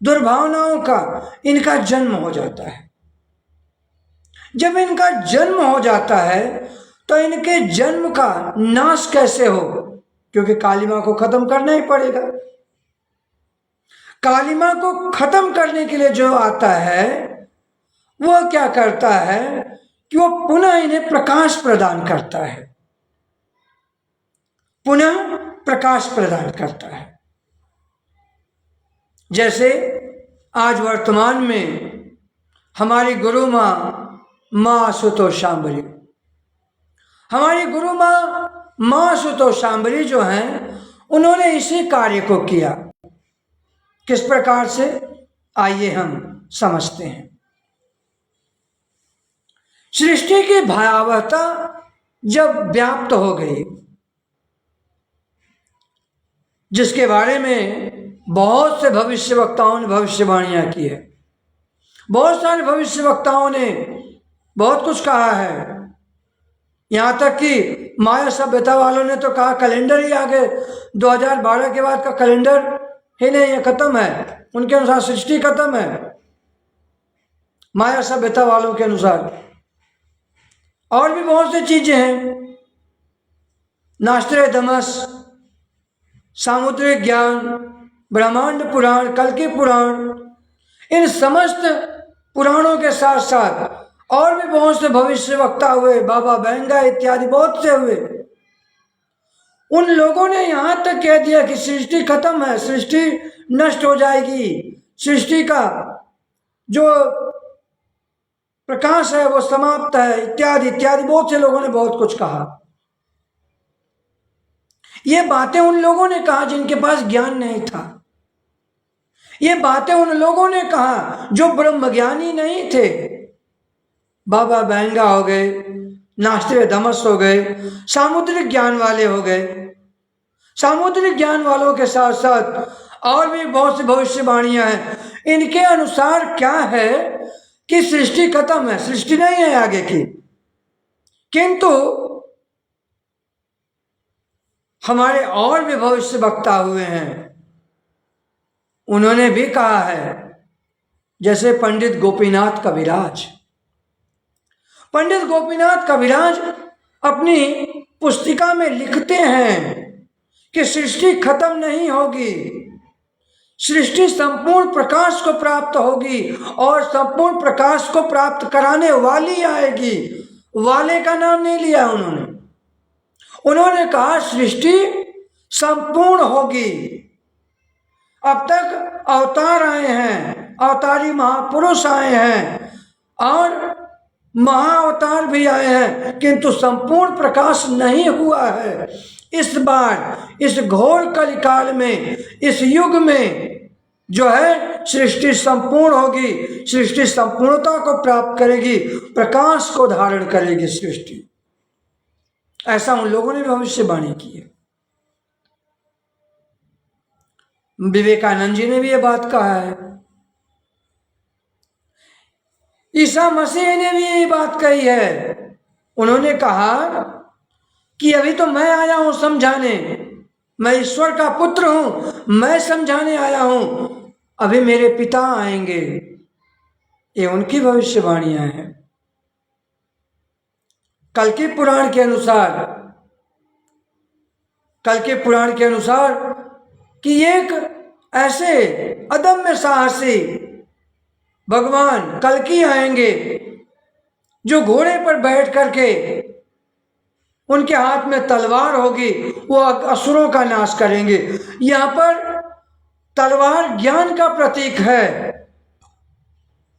दुर्भावनाओं का इनका जन्म हो जाता है। जब इनका जन्म हो जाता है तो इनके जन्म का नाश कैसे हो? क्योंकि कालिमा को खत्म करना ही पड़ेगा। कालिमा को खत्म करने के लिए जो आता है वह क्या करता है कि वो पुनः इन्हें प्रकाश प्रदान करता है, पुनः प्रकाश प्रदान करता है। जैसे आज वर्तमान में हमारी गुरु माँ माँ सुतो शांभरी। हमारी गुरु माँ सुतो शांभरी जो हैं, उन्होंने इसी कार्य को किया। किस प्रकार से, आइए हम समझते हैं। सृष्टि की भयावहता जब व्याप्त हो गई, जिसके बारे में बहुत से भविष्यवक्ताओं ने भविष्यवाणियां की है, बहुत सारे भविष्यवक्ताओं ने बहुत कुछ कहा है। यहाँ तक कि माया सभ्यता वालों ने तो कहा कैलेंडर ही आ गए, 2012 के बाद का कैलेंडर ही नहीं है, खत्म है। उनके अनुसार सृष्टि खत्म है, माया सभ्यता वालों के अनुसार। और भी बहुत सी चीजें हैं, नास्ट्रेडमस, सामुद्रिक ज्ञान, ब्रह्मांड पुराण, कल्कि पुराण, इन समस्त पुराणों के साथ साथ और भी बहुत से भविष्य वक्ता हुए, बाबा बैंगा इत्यादि बहुत से हुए। उन लोगों ने यहां तक कह दिया कि सृष्टि खत्म है, सृष्टि नष्ट हो जाएगी, सृष्टि का जो प्रकाश है वो समाप्त है, इत्यादि इत्यादि। बहुत से लोगों ने बहुत कुछ कहा। ये बातें उन लोगों ने कहा जिनके पास ज्ञान नहीं था। ये बातें उन लोगों ने कहा जो ब्रह्मज्ञानी नहीं थे। बाबा बैंगा हो गए, नास्ट्रेडमस हो गए, सामुद्रिक ज्ञान वाले हो गए। सामुद्रिक ज्ञान वालों के साथ साथ और भी बहुत सी भविष्यवाणियां हैं। इनके अनुसार क्या है कि सृष्टि खत्म है, सृष्टि नहीं है आगे की। किंतु हमारे और भी भविष्य वक्ता हुए हैं, उन्होंने भी कहा है, जैसे पंडित गोपीनाथ कविराज। पंडित गोपीनाथ कविराज अपनी पुस्तिका में लिखते हैं कि सृष्टि खत्म नहीं होगी, सृष्टि संपूर्ण प्रकाश को प्राप्त होगी और संपूर्ण प्रकाश को प्राप्त कराने वाली आएगी। वाले का नाम नहीं लिया उन्होंने। उन्होंने कहा सृष्टि संपूर्ण होगी। अब तक अवतार आए हैं, अवतारी महापुरुष आए हैं और महाअवतार भी आए हैं, किंतु संपूर्ण प्रकाश नहीं हुआ है। इस बार इस घोर कलिकाल में, इस युग में जो है सृष्टि संपूर्ण होगी, सृष्टि संपूर्णता को प्राप्त करेगी, प्रकाश को धारण करेगी सृष्टि। ऐसा उन लोगों ने भविष्यवाणी की है। विवेकानंद जी ने भी ये बात कहा है, ईसा मसीह ने भी ये बात कही है। उन्होंने कहा कि अभी तो मैं आया हूं समझाने, मैं ईश्वर का पुत्र हूं, मैं समझाने आया हूं, अभी मेरे पिता आएंगे। ये उनकी भविष्यवाणियां हैं। कल्कि पुराण के अनुसार, कल्कि पुराण के अनुसार कि एक ऐसे अदम्य साहसी भगवान कल्कि आएंगे जो घोड़े पर बैठ करके, उनके हाथ में तलवार होगी, वो असुरों का नाश करेंगे। यहां पर तलवार ज्ञान का प्रतीक है,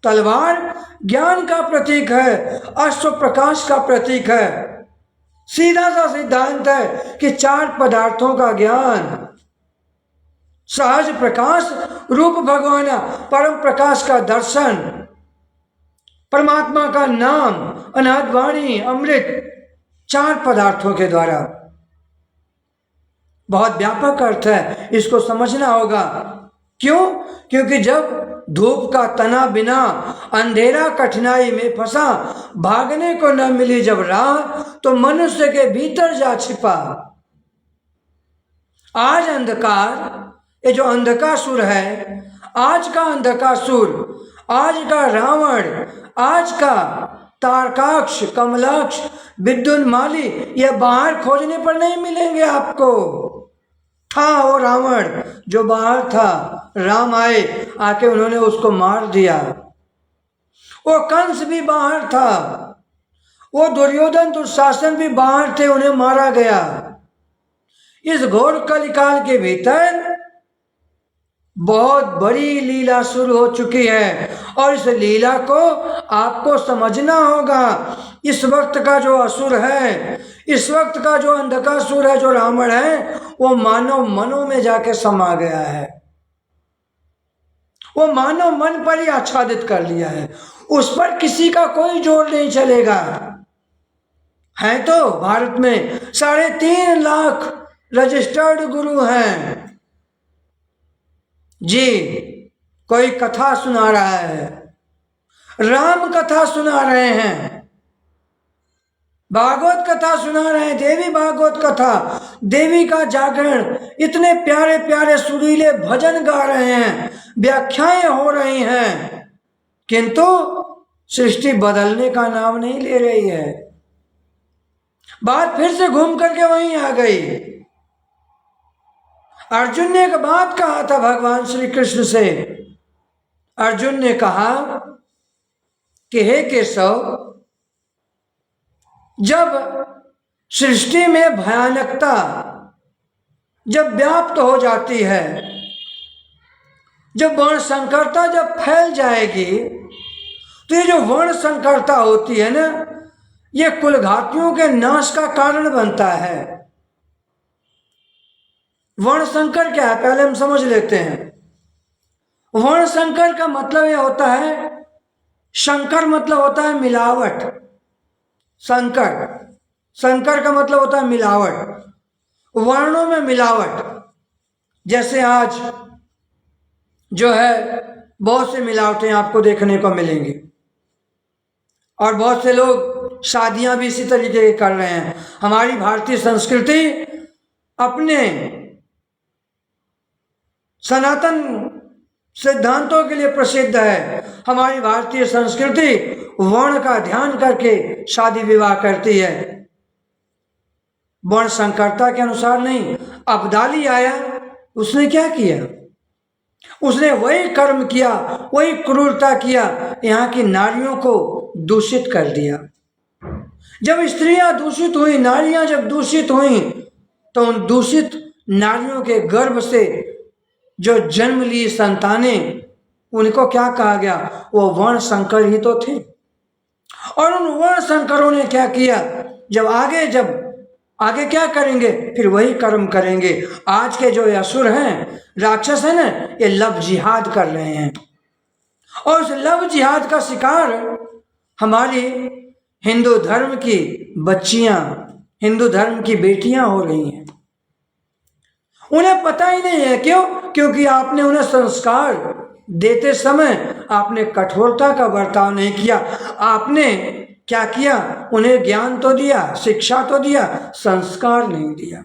तलवार ज्ञान का प्रतीक है, अश्व प्रकाश का प्रतीक है। सीधा सा सिद्धांत है कि चार पदार्थों का ज्ञान, सहज प्रकाश, रूप भगवान, परम प्रकाश का दर्शन, परमात्मा का नाम, अनाद वाणी, अमृत, चार पदार्थों के द्वारा। बहुत व्यापक अर्थ है, इसको समझना होगा। क्यों? क्योंकि जब धूप का तना बिना अंधेरा कठिनाई में फंसा, भागने को न मिली जब राह, तो मनुष्य के भीतर जा छिपा। आज अंधकार, ये जो अंधकासुर है, आज का अंधकासुर, आज का रावण, आज का तारकाक्ष, कमलाक्ष, विद्युन्माली, ये बाहर खोजने पर नहीं मिलेंगे आपको। था वो रावण जो बाहर था, राम आए, आके उन्होंने उसको मार दिया। वो कंस भी बाहर था, वो दुर्योधन दुशासन भी बाहर थे, उन्हें मारा गया। इस घोर कलिकाल के भीतर बहुत बड़ी लीला शुरू हो चुकी है और इस लीला को आपको समझना होगा। इस वक्त का जो असुर है, इस वक्त का जो अंधकासुर है, जो रावण है, वो मानव मनों में जाके समा गया है। वो मानव मन पर ही आच्छादित कर लिया है, उस पर किसी का कोई जोर नहीं चलेगा। है तो भारत में 3.5 लाख रजिस्टर्ड गुरु हैं जी। कोई कथा सुना रहा है, राम कथा सुना रहे हैं, भागवत कथा सुना रहे हैं, देवी भागवत कथा, देवी का जागरण, इतने प्यारे प्यारे सुरीले भजन गा रहे हैं, व्याख्याएं हो रही हैं, किंतु सृष्टि बदलने का नाम नहीं ले रही है। बात फिर से घूम करके वहीं आ गई। अर्जुन ने एक बात कहा था भगवान श्री कृष्ण से। अर्जुन ने कहा कि हे केशव, जब सृष्टि में भयानकता जब व्याप्त हो जाती है, जब वर्ण संकरता जब फैल जाएगी, तो ये जो वर्ण संकरता होती है ना, ये कुलघातियों के नाश का कारण बनता है। वर्ण संकर क्या है, पहले हम समझ लेते हैं। वर्ण संकर का मतलब यह होता है, शंकर मतलब होता है मिलावट, संकर का मतलब होता है मिलावट, वर्णों में मिलावट। जैसे आज जो है बहुत सी मिलावटें आपको देखने को मिलेंगी और बहुत से लोग शादियां भी इसी तरीके की कर रहे हैं। हमारी भारतीय संस्कृति अपने सनातन सिद्धांतों के लिए प्रसिद्ध है। हमारी भारतीय संस्कृति वर्ण का ध्यान करके शादी विवाह करती है, वर्ण संकरता के अनुसार नहीं। अब्दाली आया, उसने क्या किया? उसने वही कर्म किया, वही क्रूरता किया, यहाँ की नारियों को दूषित कर दिया। जब स्त्रियां दूषित हुई, नारियां जब दूषित हुई, तो उन दूषित नारियों के गर्भ से जो जन्म ली संतानें, उनको क्या कहा गया? वो वर्ण संकर ही तो थे। और उन वर्ण संकरों ने क्या किया? जब आगे क्या करेंगे? फिर वही कर्म करेंगे। आज के जो असुर हैं, राक्षस हैं ना, ये लव जिहाद कर रहे हैं और उस लव जिहाद का शिकार हमारी हिंदू धर्म की बच्चियां, हिंदू धर्म की बेटियां हो रही हैं। उन्हें पता ही नहीं है। क्यों? क्योंकि आपने उन्हें संस्कार देते समय आपने कठोरता का बर्ताव नहीं किया। आपने क्या किया? उन्हें ज्ञान तो दिया, शिक्षा तो दिया, संस्कार नहीं दिया।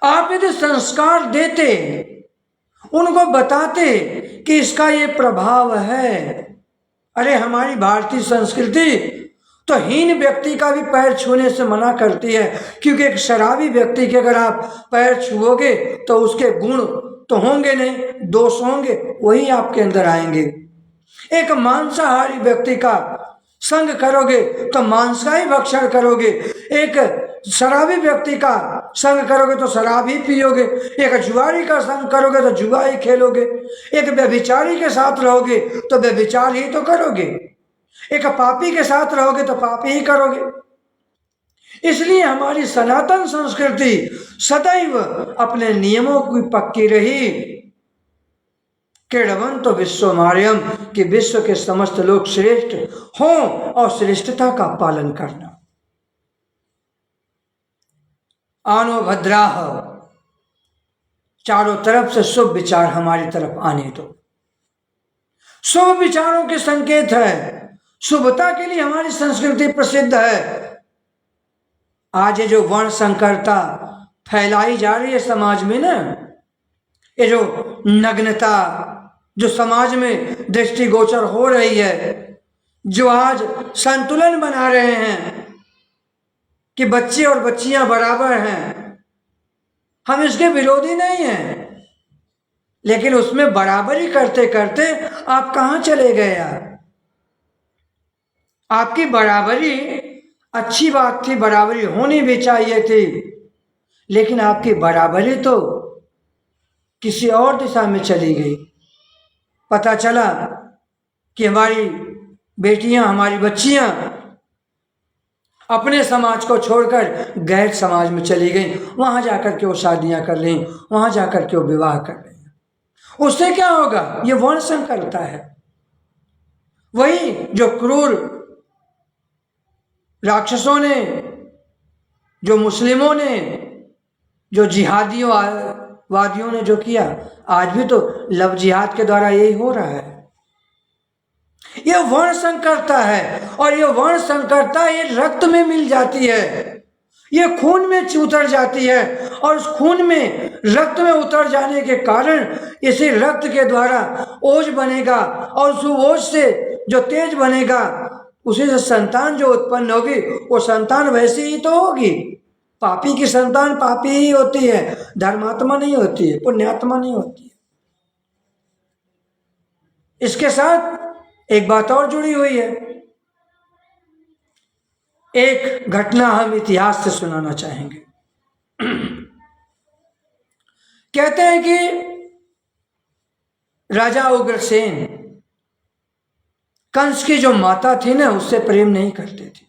आप यदि संस्कार देते, उनको बताते कि इसका ये प्रभाव है। अरे हमारी भारतीय संस्कृति तो हीन व्यक्ति का भी पैर छूने से मना करती है, क्योंकि एक शराबी व्यक्ति के अगर आप पैर छुओगे तो उसके गुण तो होंगे नहीं, दोष होंगे, वही आपके अंदर आएंगे। एक मांसाहारी व्यक्ति का संग करोगे तो मांस का ही भक्षण करोगे, एक शराबी व्यक्ति का संग करोगे तो शराब ही पियोगे, एक जुआरी का संग करोगे तो जुआ ही खेलोगे, एक व्यभिचारी के साथ रहोगे तो व्यभिचार ही तो करोगे, एक पापी के साथ रहोगे तो पापी ही करोगे। इसलिए हमारी सनातन संस्कृति सदैव अपने नियमों की पक्की रही। क्रीडवंतो विश्वमार्यम, कि विश्व के समस्त लोग श्रेष्ठ हों और श्रेष्ठता का पालन करना। आनो भद्राह, चारों तरफ से शुभ विचार हमारी तरफ आने दो। शुभ विचारों के संकेत है, शुभता के लिए हमारी संस्कृति प्रसिद्ध है। आज ये जो वर्ण संकरता फैलाई जा रही है समाज में ना, ये जो नग्नता जो समाज में दृष्टिगोचर हो रही है, जो आज संतुलन बना रहे हैं कि बच्चे और बच्चियां बराबर हैं, हम इसके विरोधी नहीं हैं, लेकिन उसमें बराबरी करते करते आप कहां चले गए यार? आपकी बराबरी अच्छी बात थी, बराबरी होनी भी चाहिए थी, लेकिन आपकी बराबरी तो किसी और दिशा में चली गई। पता चला कि हमारी बेटियां, हमारी बच्चियां अपने समाज को छोड़कर गैर समाज में चली गई। वहां जाकर के वो शादियां कर रही, वहां जाकर के वो विवाह कर रही। उससे क्या होगा? ये वर्ण संकरता है। वही जो क्रूर राक्षसों ने, जो मुस्लिमों ने, जो जिहादियों वादियों ने जो किया, आज भी तो लव जिहाद के द्वारा यही हो रहा है। यह वर्ण संकरता है, और यह वर्ण संकरता ये रक्त में मिल जाती है, ये खून में उतर जाती है, और उस खून में, रक्त में उतर जाने के कारण इसी रक्त के द्वारा ओज बनेगा, और उस ओज से जो तेज बनेगा, उसी से संतान जो उत्पन्न होगी, वो संतान वैसी ही तो होगी। पापी की संतान पापी ही होती है, धर्मात्मा नहीं होती है, पुण्यात्मा नहीं होती है। इसके साथ एक बात और जुड़ी हुई है। एक घटना हम इतिहास से सुनाना चाहेंगे। कहते हैं कि राजा उग्रसेन कंस की जो माता थी ना, उससे प्रेम नहीं करते थे।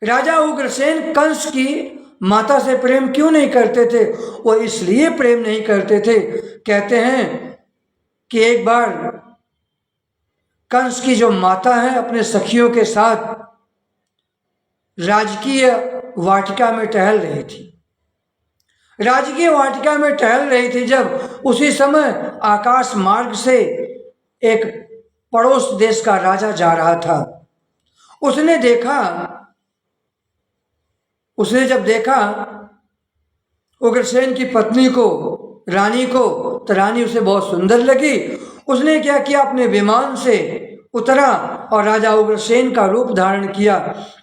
राजा उग्रसेन कंस की माता से प्रेम क्यों नहीं करते थे? वो इसलिए प्रेम नहीं करते थे, कहते हैं कि एक बार कंस की जो माता है अपने सखियों के साथ राजकीय वाटिका में टहल रही थी। राजकीय वाटिका में टहल रही थी जब उसी समय आकाश मार्ग से एक पड़ोस देश का राजा जा रहा था। उसने जब देखा उग्रसेन की पत्नी को, रानी को, तो रानी उसे बहुत सुंदर लगी। उसने क्या किया, अपने विमान से उतरा और राजा उग्रसेन का रूप धारण किया,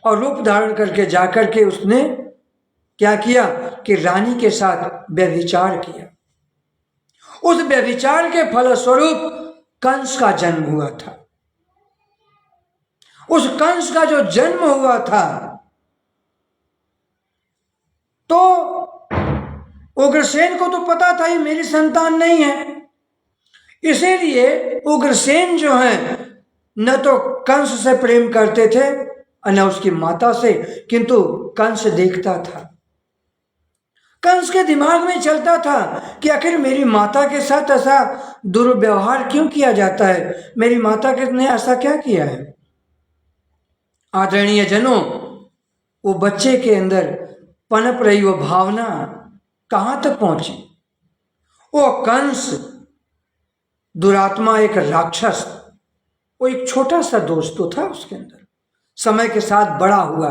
और रूप धारण करके जाकर के उसने क्या किया कि रानी के साथ व्यभिचार किया। उस व्यभिचार के फलस्वरूप कंस का जन्म हुआ था। उस कंस का जो जन्म हुआ था, तो उग्रसेन को तो पता था ये मेरी संतान नहीं है, इसीलिए उग्रसेन जो है न तो कंस से प्रेम करते थे और न उसकी माता से, किंतु कंस देखता था। कंस के दिमाग में चलता था कि आखिर मेरी माता के साथ ऐसा दुर्व्यवहार क्यों किया जाता है, मेरी माता ने ऐसा क्या किया है। आदरणीय जनों, वो बच्चे के अंदर पनप रही वो भावना कहां तक पहुंची। वो कंस दुरात्मा, एक राक्षस, वो एक छोटा सा दोस्त तो था उसके अंदर, समय के साथ बड़ा हुआ।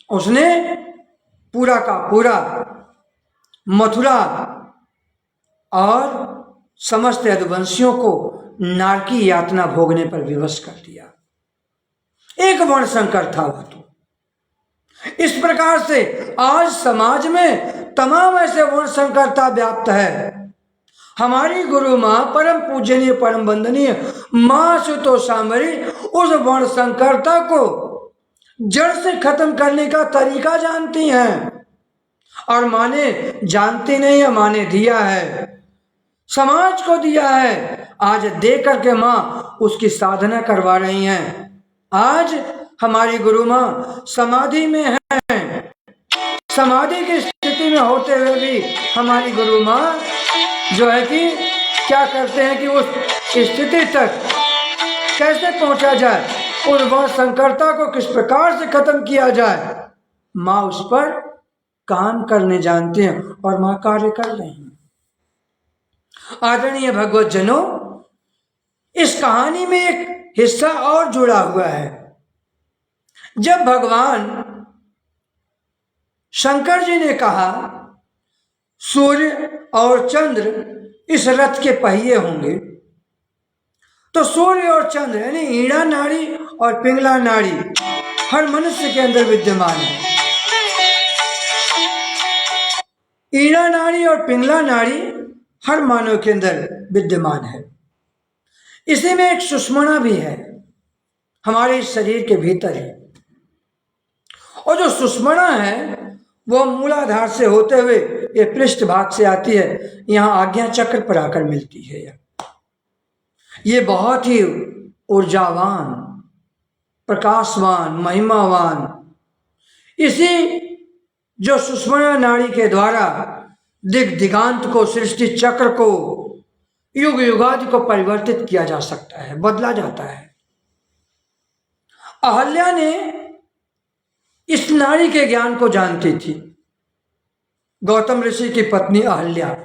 उसने पूरा का पूरा मथुरा और समस्त यदुवंशियों को नारकी यातना भोगने पर विवश कर दिया। एक वर्ण संकर था वो तो। इस प्रकार से आज समाज में तमाम ऐसे वर्ण संकरता व्याप्त है। हमारी गुरु मां परम पूजनीय परम वंदनीय मां सुतोषामरी उस वर्ण संकरता को जड़ से खत्म करने का तरीका जानती हैं, और मां ने जानती नहीं है, मां ने दिया है, समाज को दिया है। आज दे करके मां उसकी साधना करवा रही हैं। आज हमारी गुरु मां समाधि में है, समाधि की स्थिति में होते हुए भी हमारी गुरु मां जो है कि क्या करते हैं कि उस स्थिति तक कैसे पहुंचा जाए, उस वर्ण संकरता को किस प्रकार से खत्म किया जाए, मां उस पर काम करने जानते हैं, और मां कार्य कर रही हैं। आदरणीय भगवत जनों, इस कहानी में एक हिस्सा और जुड़ा हुआ है। जब भगवान शंकर जी ने कहा सूर्य और चंद्र इस रथ के पहिए होंगे, तो सूर्य और चंद्र यानी ईड़ा नाड़ी और पिंगला नाड़ी हर मनुष्य के अंदर विद्यमान है। ईड़ा नाड़ी और पिंगला नाड़ी हर मानव के अंदर विद्यमान है। इसी में एक सुषुम्ना भी है, हमारे शरीर के भीतर है। और जो सुषुम्ना है वो मूलाधार से होते हुए ये पृष्ठ भाग से आती है, यहाँ आज्ञा चक्र पर आकर मिलती है। ये बहुत ही ऊर्जावान, प्रकाशवान, महिमावान, इसी जो सुषुम्ना नाड़ी के द्वारा दिग्दिगांत को, सृष्टि चक्र को, युग युगादि को परिवर्तित किया जा सकता है, बदला जाता है। अहल्या ने इस नाड़ी के ज्ञान को जानती थी। गौतम ऋषि की पत्नी अहल्या,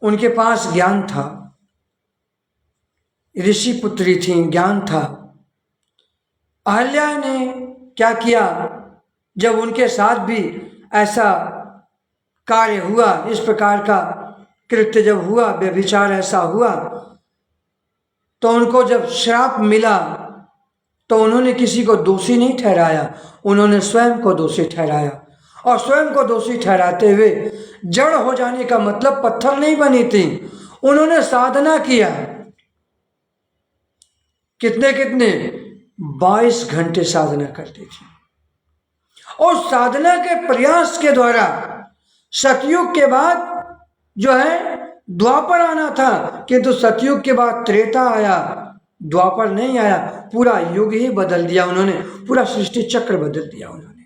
उनके पास ज्ञान था, ऋषि पुत्री थी, ज्ञान था। अहल्या ने क्या किया, जब उनके साथ भी ऐसा कार्य हुआ, इस प्रकार का कृत्य जब हुआ, व्यभिचार ऐसा हुआ, तो उनको जब श्राप मिला तो उन्होंने किसी को दोषी नहीं ठहराया, उन्होंने स्वयं को दोषी ठहराया। और स्वयं को दोषी ठहराते हुए जड़ हो जाने का मतलब पत्थर नहीं बनी थी, उन्होंने साधना किया। कितने 22 घंटे साधना करती थी। और साधना के प्रयास के द्वारा सतयुग के बाद जो है द्वापर आना था, किंतु सतयुग के बाद त्रेता आया, द्वापर नहीं आया। पूरा युग ही बदल दिया उन्होंने, पूरा सृष्टि चक्र बदल दिया उन्होंने।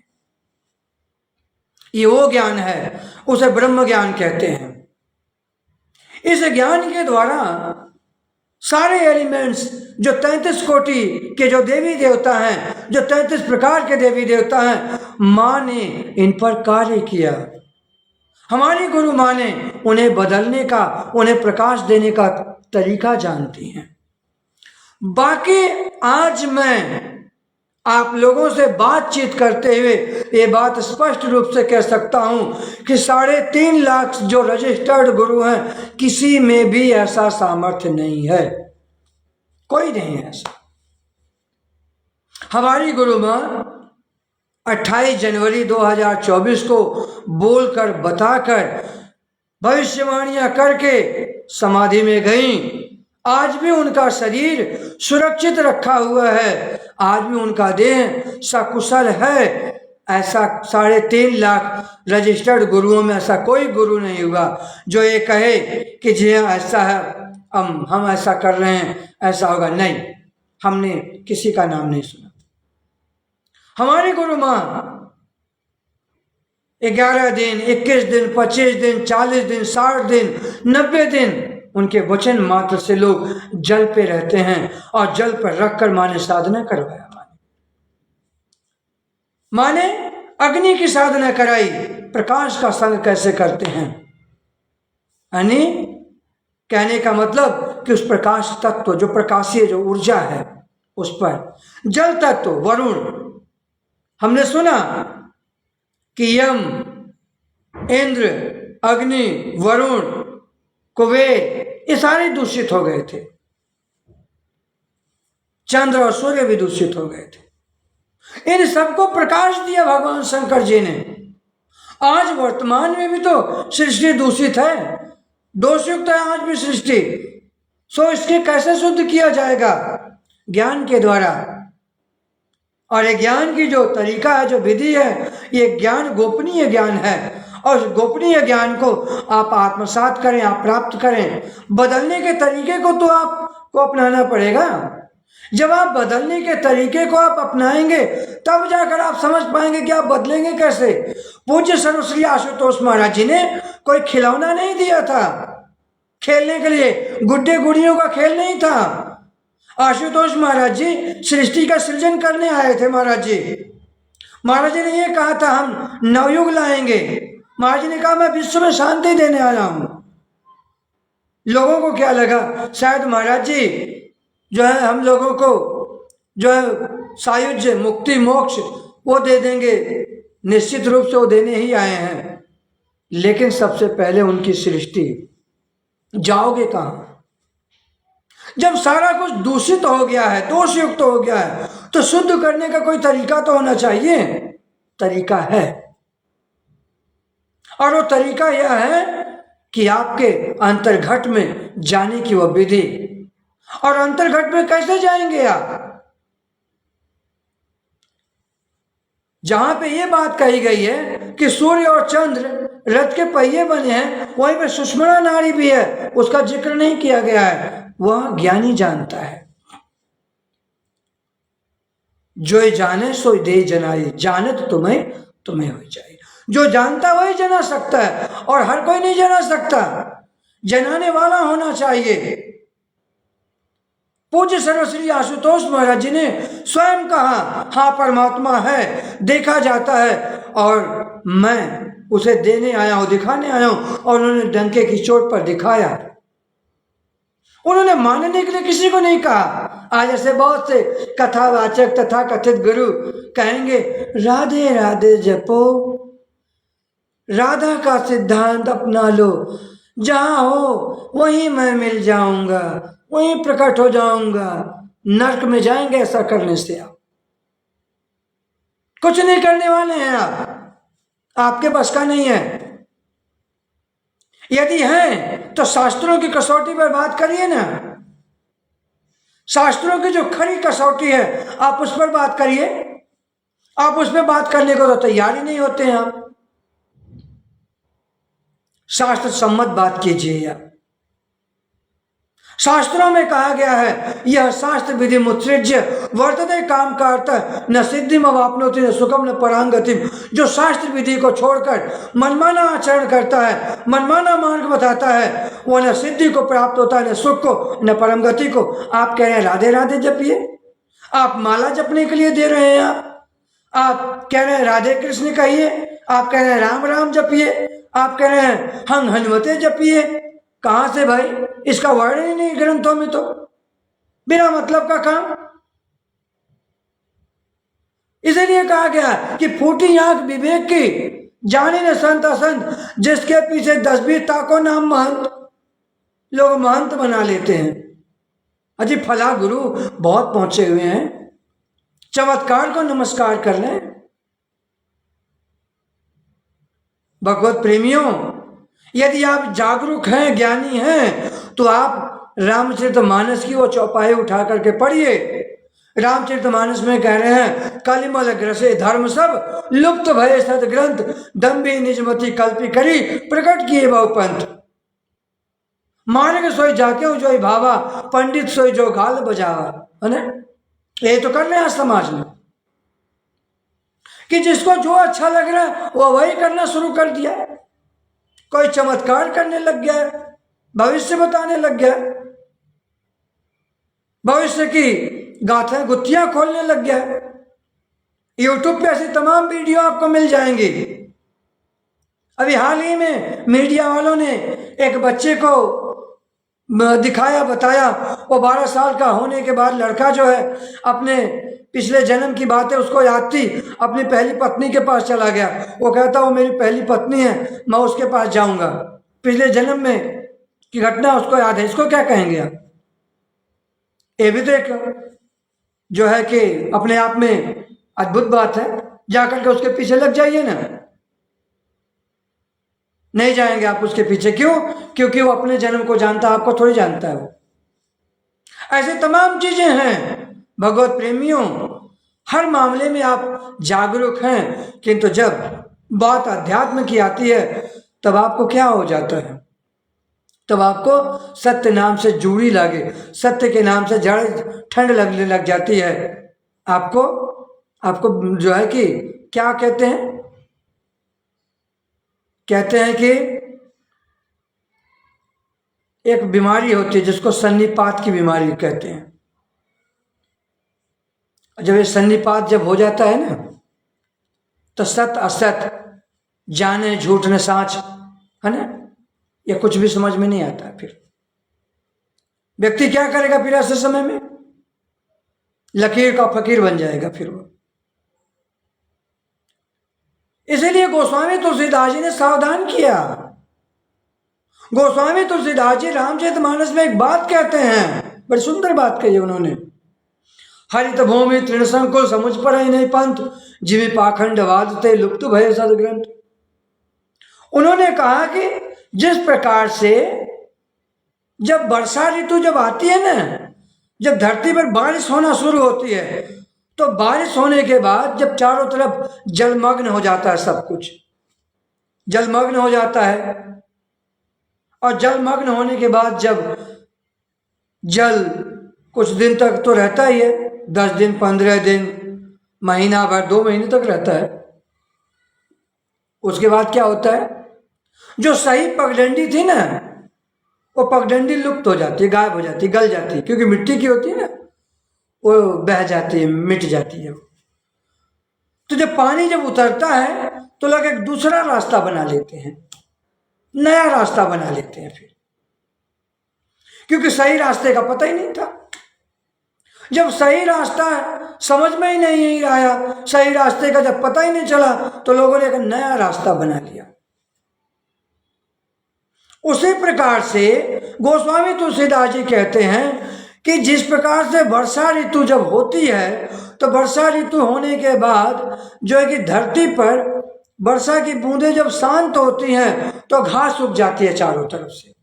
ये वो ज्ञान है, उसे ब्रह्म ज्ञान कहते हैं। इस ज्ञान के द्वारा सारे एलिमेंट्स, जो 33 कोटि के जो देवी देवता हैं, जो 33 प्रकार के देवी देवता हैं, माँ ने इन पर कार्य किया। हमारी गुरु माँ ने उन्हें बदलने का, उन्हें प्रकाश देने का तरीका जानती हैं। बाकी आज मैं आप लोगों से बातचीत करते हुए ये बात स्पष्ट रूप से कह सकता हूं कि 3.5 लाख जो रजिस्टर्ड गुरु हैं, किसी में भी ऐसा सामर्थ्य नहीं है, कोई नहीं है ऐसा। हमारी गुरु माँ 28 जनवरी 2024 को बोलकर, बताकर, भविष्यवाणियां करके समाधि में गईं। आज भी उनका शरीर सुरक्षित रखा हुआ है, आज भी उनका देह सकुशल है। ऐसा 3.5 लाख रजिस्टर्ड गुरुओं में ऐसा कोई गुरु नहीं हुआ जो ये कहे कि जी ऐसा है, हम ऐसा कर रहे हैं, ऐसा होगा। नहीं, हमने किसी का नाम नहीं सुना। हमारी गुरु माँ 11 दिन, 21 दिन, 25 दिन, 40 दिन, 60 दिन, 90 दिन उनके वचन मात्र से लोग जल पे रहते हैं, और जल पर रखकर माँ ने साधना करवाया। माँ ने अग्नि की साधना कराई। प्रकाश का संग कैसे करते हैं, यानी कहने का मतलब कि उस प्रकाश तत्व, जो प्रकाशीय जो ऊर्जा है, उस पर जल तत्व, वरुण, हमने सुना कि यम, इंद्र, अग्नि, वरुण, कुबेर, ये सारे दूषित हो गए थे। चंद्र और सूर्य भी दूषित हो गए थे। इन सबको प्रकाश दिया भगवान शंकर जी ने। आज वर्तमान में भी तो सृष्टि दूषित है, दोषयुक्त है आज भी सृष्टि। सो इसके कैसे शुद्ध किया जाएगा? ज्ञान के द्वारा। और ये ज्ञान की जो तरीका है, जो विधि है, ये ज्ञान गोपनीय ज्ञान है, और गोपनीय ज्ञान को आप आत्मसात करें, आप प्राप्त करें। बदलने के तरीके को तो आपको अपनाना पड़ेगा। जब आप बदलने के तरीके को आप अपनाएंगे, तब जाकर आप समझ पाएंगे कि आप बदलेंगे कैसे। पूज्य सर्वश्री आशुतोष महाराज जी ने कोई खिलौना नहीं दिया था खेलने के लिए, गुड्डे गुड़ियों का खेल नहीं था। आशुतोष महाराज जी सृष्टि का सृजन करने आए थे। महाराज जी ने ये कहा था, हम नवयुग लाएंगे। महाराज जी ने कहा, मैं विश्व में शांति देने आया हूं। लोगों को क्या लगा, शायद महाराज जी जो है हम लोगों को जो है सायुज्य, मुक्ति, मोक्ष वो दे देंगे। निश्चित रूप से वो देने ही आए हैं, लेकिन सबसे पहले उनकी सृष्टि। जाओगे कहां? जब सारा कुछ दूषित हो गया है, दोषयुक्त हो गया है, तो शुद्ध करने का कोई तरीका तो होना चाहिए। तरीका है, और वो तरीका यह है कि आपके अंतर्घट में जाने की वो विधि। और अंतर्घट में कैसे जाएंगे आप? जहां पे ये बात कही गई है कि सूर्य और चंद्र रथ के पहिए बने हैं, वहीं पर सुषमणा नारी भी है, उसका जिक्र नहीं किया गया है। वह ज्ञानी जानता है। जो जाने सो दे जनाई, जानत तुम्हें तुम्हें हो जाए। जो जानता वही जना सकता है, और हर कोई नहीं जना सकता, जनाने वाला होना चाहिए। पूज्य सर्वश्री आशुतोष महाराज जी ने स्वयं कहा, हाँ परमात्मा है, देखा जाता है, और मैं उसे देने आया हूं, दिखाने आया हूं। और उन्होंने डंके की चोट पर दिखाया। उन्होंने मानने के लिए किसी को नहीं कहा। आज ऐसे बहुत से कथावाचक तथा कथित गुरु कहेंगे राधे राधे जपो, राधा का सिद्धांत अपना लो, जहां हो वहीं मैं मिल जाऊंगा, वहीं प्रकट हो जाऊंगा। नरक में जाएंगे ऐसा करने से। आप कुछ नहीं करने वाले हैं, आपके बस का नहीं है। यदि है तो शास्त्रों की कसौटी पर बात करिए ना। शास्त्रों की जो खरी कसौटी है आप उस पर बात करिए। आप उस पर बात करने को तो तैयार ही नहीं होते हैं। आप शास्त्र सम्मत बात कीजिए। आप शास्त्रों में कहा गया है, यह शास्त्र विधि मुत्सृज्य वर्तते काम का अर्थ न सिद्धिम अवाप्नोति न सुखम न परांगतिम। जो शास्त्र विधि को छोड़कर मनमाना आचरण करता है, मनमाना मार्ग बताता है, वह न सिद्धि को प्राप्त होता है, न सुख को, न परम गति को। आप कह रहे हैं राधे राधे जपिए, आप माला जपने के लिए दे रहे हैं। आप कह रहे हैं राधे कृष्ण कहिए, आप कह रहे हैं राम राम जपिए, आप कह रहे हैं हम हनुमते जपिए। कहां से भाई? इसका वर्णन ही नहीं ग्रंथों में, तो बिना मतलब का काम। इसलिए कहा गया कि फूटी आंख विवेक की, जाने न संत असंत, जिसके पीछे 10-20 ताको नाम महंत। लोग महंत बना लेते हैं। अजी फला गुरु बहुत पहुंचे हुए हैं, चमत्कार को नमस्कार कर लें। भगवत प्रेमियों, यदि आप जागरूक हैं, ज्ञानी हैं, तो आप रामचरितमानस की वो चौपाई उठा करके पढ़िए। रामचरितमानस में कह रहे हैं कलिमल ग्रसे धर्म सब, लुप्त भय सदग्रंथ, दम्भी निजमति कल्पी करी, प्रकट किए बहु पंथ। मार्ग सोई जाके जो भावा, पंडित सोई जो गाल बजावा। है ना? ये तो कर रहे हैं समाज में कि जिसको जो अच्छा लग रहा है वो वही करना शुरू कर दिया। कोई चमत्कार करने लग गया, भविष्य बताने लग गया, भविष्य की गाथा गुत्थियां खोलने लग गया। यूट्यूब पे ऐसी तमाम वीडियो आपको मिल जाएंगी। अभी हाल ही में मीडिया वालों ने एक बच्चे को दिखाया, बताया। वो 12 साल का होने के बाद लड़का जो है, अपने पिछले जन्म की बातें उसको याद थी, अपनी पहली पत्नी के पास चला गया। वो कहता वो मेरी पहली पत्नी है, मैं उसके पास जाऊंगा। पिछले जन्म में की घटना उसको याद है। इसको क्या कहेंगे आप? ये भी तो एक जो है कि अपने आप में अद्भुत बात है। जाकर के उसके पीछे लग जाइए ना। नहीं जाएंगे आप उसके पीछे। क्यों? क्योंकि वो अपने जन्म को जानता है, आपको थोड़ी जानता है वो। ऐसे तमाम चीजें हैं। भगवत प्रेमियों, हर मामले में आप जागरूक हैं, किंतु जब बात अध्यात्म की आती है तब आपको क्या हो जाता है? तब आपको सत्य नाम से जूड़ी लगे, सत्य के नाम से जड़ ठंड लगने लग जाती है। आपको जो है कि क्या कहते हैं कि एक बीमारी होती है जिसको सन्निपात की बीमारी कहते हैं। जब ये सन्निपात जब हो जाता है ना, तो सत असत, जाने झूठ न साच, है ना, ये कुछ भी समझ में नहीं आता। फिर व्यक्ति क्या करेगा? फिर ऐसे समय में लकीर का फकीर बन जाएगा फिर वो। इसीलिए गोस्वामी तुलसीदास जी ने सावधान किया। गोस्वामी तुलसीदास जी रामचरितमानस में एक बात कहते हैं, बड़ी सुंदर बात कही उन्होंने। हरित भूमि तृण संकुल समुझ पर नहीं पंथ, जिमी पाखंड वादते लुप्त भय सदग्रंथ। उन्होंने कहा कि जिस प्रकार से जब वर्षा ऋतु जब आती है ना, जब धरती पर बारिश होना शुरू होती है, तो बारिश होने के बाद जब चारों तरफ जलमग्न हो जाता है सब कुछ, जलमग्न हो जाता है। और जलमग्न होने के बाद जब जल कुछ दिन तक तो रहता ही है, 10 दिन, 15 दिन, महीना भर, 2 महीने तक रहता है। उसके बाद क्या होता है, जो सही पगडंडी थी ना, वो पगडंडी लुप्त हो जाती है, गायब हो जाती है, गल जाती है, क्योंकि मिट्टी की होती है ना, वो बह जाती है, मिट जाती है। तो जब पानी जब उतरता है तो लोग एक दूसरा रास्ता बना लेते हैं, नया रास्ता बना लेते हैं फिर, क्योंकि सही रास्ते का पता ही नहीं था। जब सही रास्ता समझ में ही नहीं आया, सही रास्ते का जब पता ही नहीं चला, तो लोगों ने एक नया रास्ता बना लिया। उसी प्रकार से गोस्वामी तुलसीदास जी कहते हैं कि जिस प्रकार से वर्षा ऋतु जब होती है, तो वर्षा ऋतु होने के बाद जो है कि धरती पर वर्षा की बूंदें जब शांत होती हैं तो घास उग जाती है चारों तरफ से।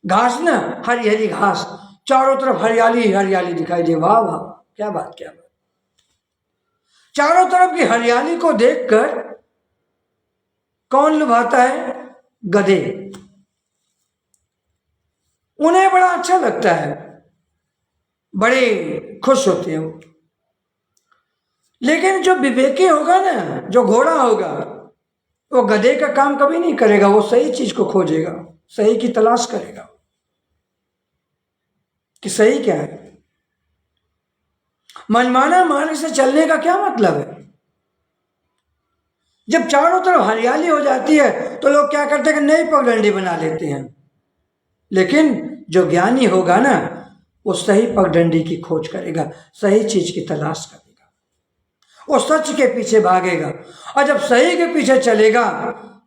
घास ना, हरी हरी घास, चारों तरफ हरियाली हरियाली दिखाई दे। वाह वाह, क्या बात, क्या बात। चारों तरफ की हरियाली को देखकर कौन लुभाता है? गधे। उन्हें बड़ा अच्छा लगता है, बड़े खुश होते हैं वो। लेकिन जो विवेकी होगा ना, जो घोड़ा होगा, वो गधे का काम कभी नहीं करेगा। वो सही चीज को खोजेगा, सही की तलाश करेगा कि सही क्या है। मनमाना मार्ग से चलने का क्या मतलब है? जब चारों तरफ हरियाली हो जाती है तो लोग क्या करते हैं कि नई पगडंडी बना लेते हैं। लेकिन जो ज्ञानी होगा ना, वो सही पगडंडी की खोज करेगा, सही चीज की तलाश करेगा, वो सच के पीछे भागेगा। और जब सही के पीछे चलेगा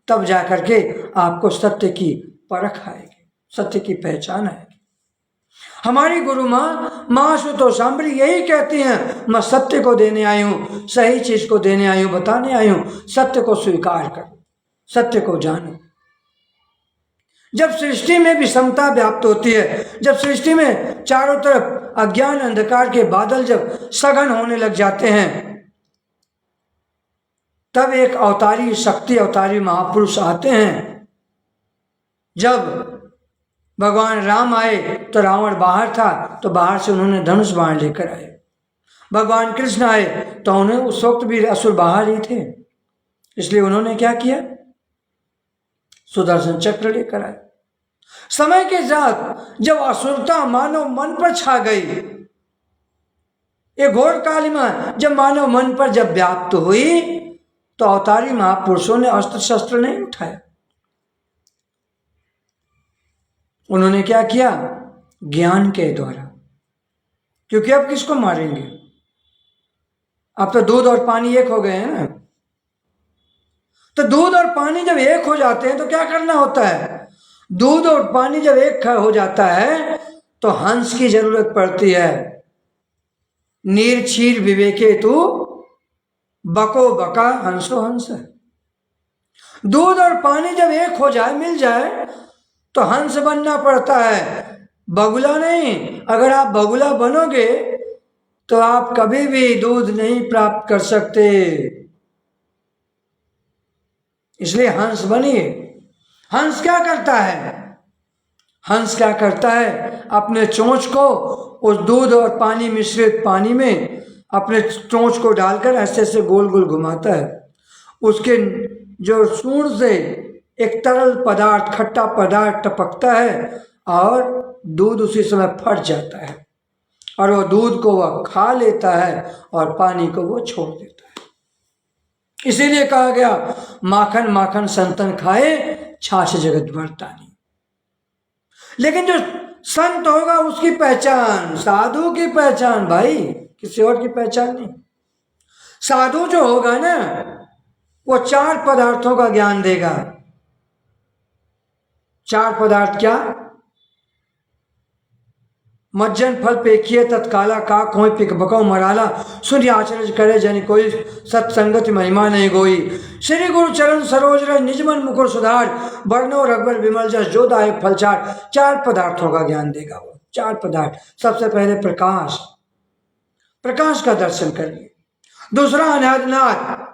तब जाकर के आपको सत्य की परख आएगी, सत्य की पहचान आएगी। हमारी गुरु माँ सुतोषाम्बरी यही कहती हैं, मैं सत्य को देने आई हूं, सही चीज को देने आई हूं, बताने आई हूं। सत्य को स्वीकार करो, सत्य को जानो। जब सृष्टि में विषमता व्याप्त होती है, जब सृष्टि में चारों तरफ अज्ञान अंधकार के बादल जब सघन होने लग जाते हैं, तब एक अवतारी शक्ति, अवतारी महापुरुष आते हैं। जब भगवान राम आए तो रावण बाहर था, तो बाहर से उन्होंने धनुष बाण लेकर आए। भगवान कृष्ण आए तो उन्हें उस वक्त भी असुर बाहर ही थे, इसलिए उन्होंने क्या किया? सुदर्शन चक्र लेकर आए। समय के साथ जब असुरता मानव मन पर छा गई, एक घोर कालिमा जब मानव मन पर जब व्याप्त हुई, तो अवतारी महापुरुषों ने अस्त्र शस्त्र नहीं उठाया। उन्होंने क्या किया? ज्ञान के द्वारा। क्योंकि अब किसको मारेंगे? अब तो दूध और पानी एक हो गए हैं ना। तो दूध और पानी जब एक हो जाते हैं तो क्या करना होता है? दूध और पानी जब एक हो जाता है तो हंस की जरूरत पड़ती है। नीर क्षीर विवेके तू बको बका हंसो हंस। दूध और पानी जब एक हो जाए, मिल जाए, तो हंस बनना पड़ता है, बगुला नहीं। अगर आप बगुला बनोगे तो आप कभी भी दूध नहीं प्राप्त कर सकते। इसलिए हंस बनिए। हंस क्या करता है? हंस क्या करता है? अपने चोंच को उस दूध और पानी मिश्रित पानी में अपने चोंच को डालकर ऐसे ऐसे गोल गोल घुमाता है। उसके जो सूंड से एक तरल पदार्थ, खट्टा पदार्थ टपकता है और दूध उसी समय फट जाता है, और वो दूध को वह खा लेता है और पानी को वो छोड़ देता है। इसीलिए कहा गया, माखन माखन संतन खाए, छाछ जगत बरतानी। लेकिन जो संत होगा उसकी पहचान, साधु की पहचान भाई, किसी और की पहचान नहीं। साधु जो होगा ना, वो 4 पदार्थों का ज्ञान देगा। 4 पदार्थ क्या? मज्जन फल पेखिए तत्काला, काक होय पिक बकौ मराला, सूर्य आचरज करे जन कोई, सत्संगति महिमा नहीं गोई। श्री गुरु चरण सरोज रज निजमन मुकुर सुधार, वर्णो रघुबर विमल जस जो दायक फलचार। 4 पदार्थों का ज्ञान देगा वो। 4 पदार्थ। सबसे पहले प्रकाश, प्रकाश का दर्शन करिए। दूसरा अनादिनाथ,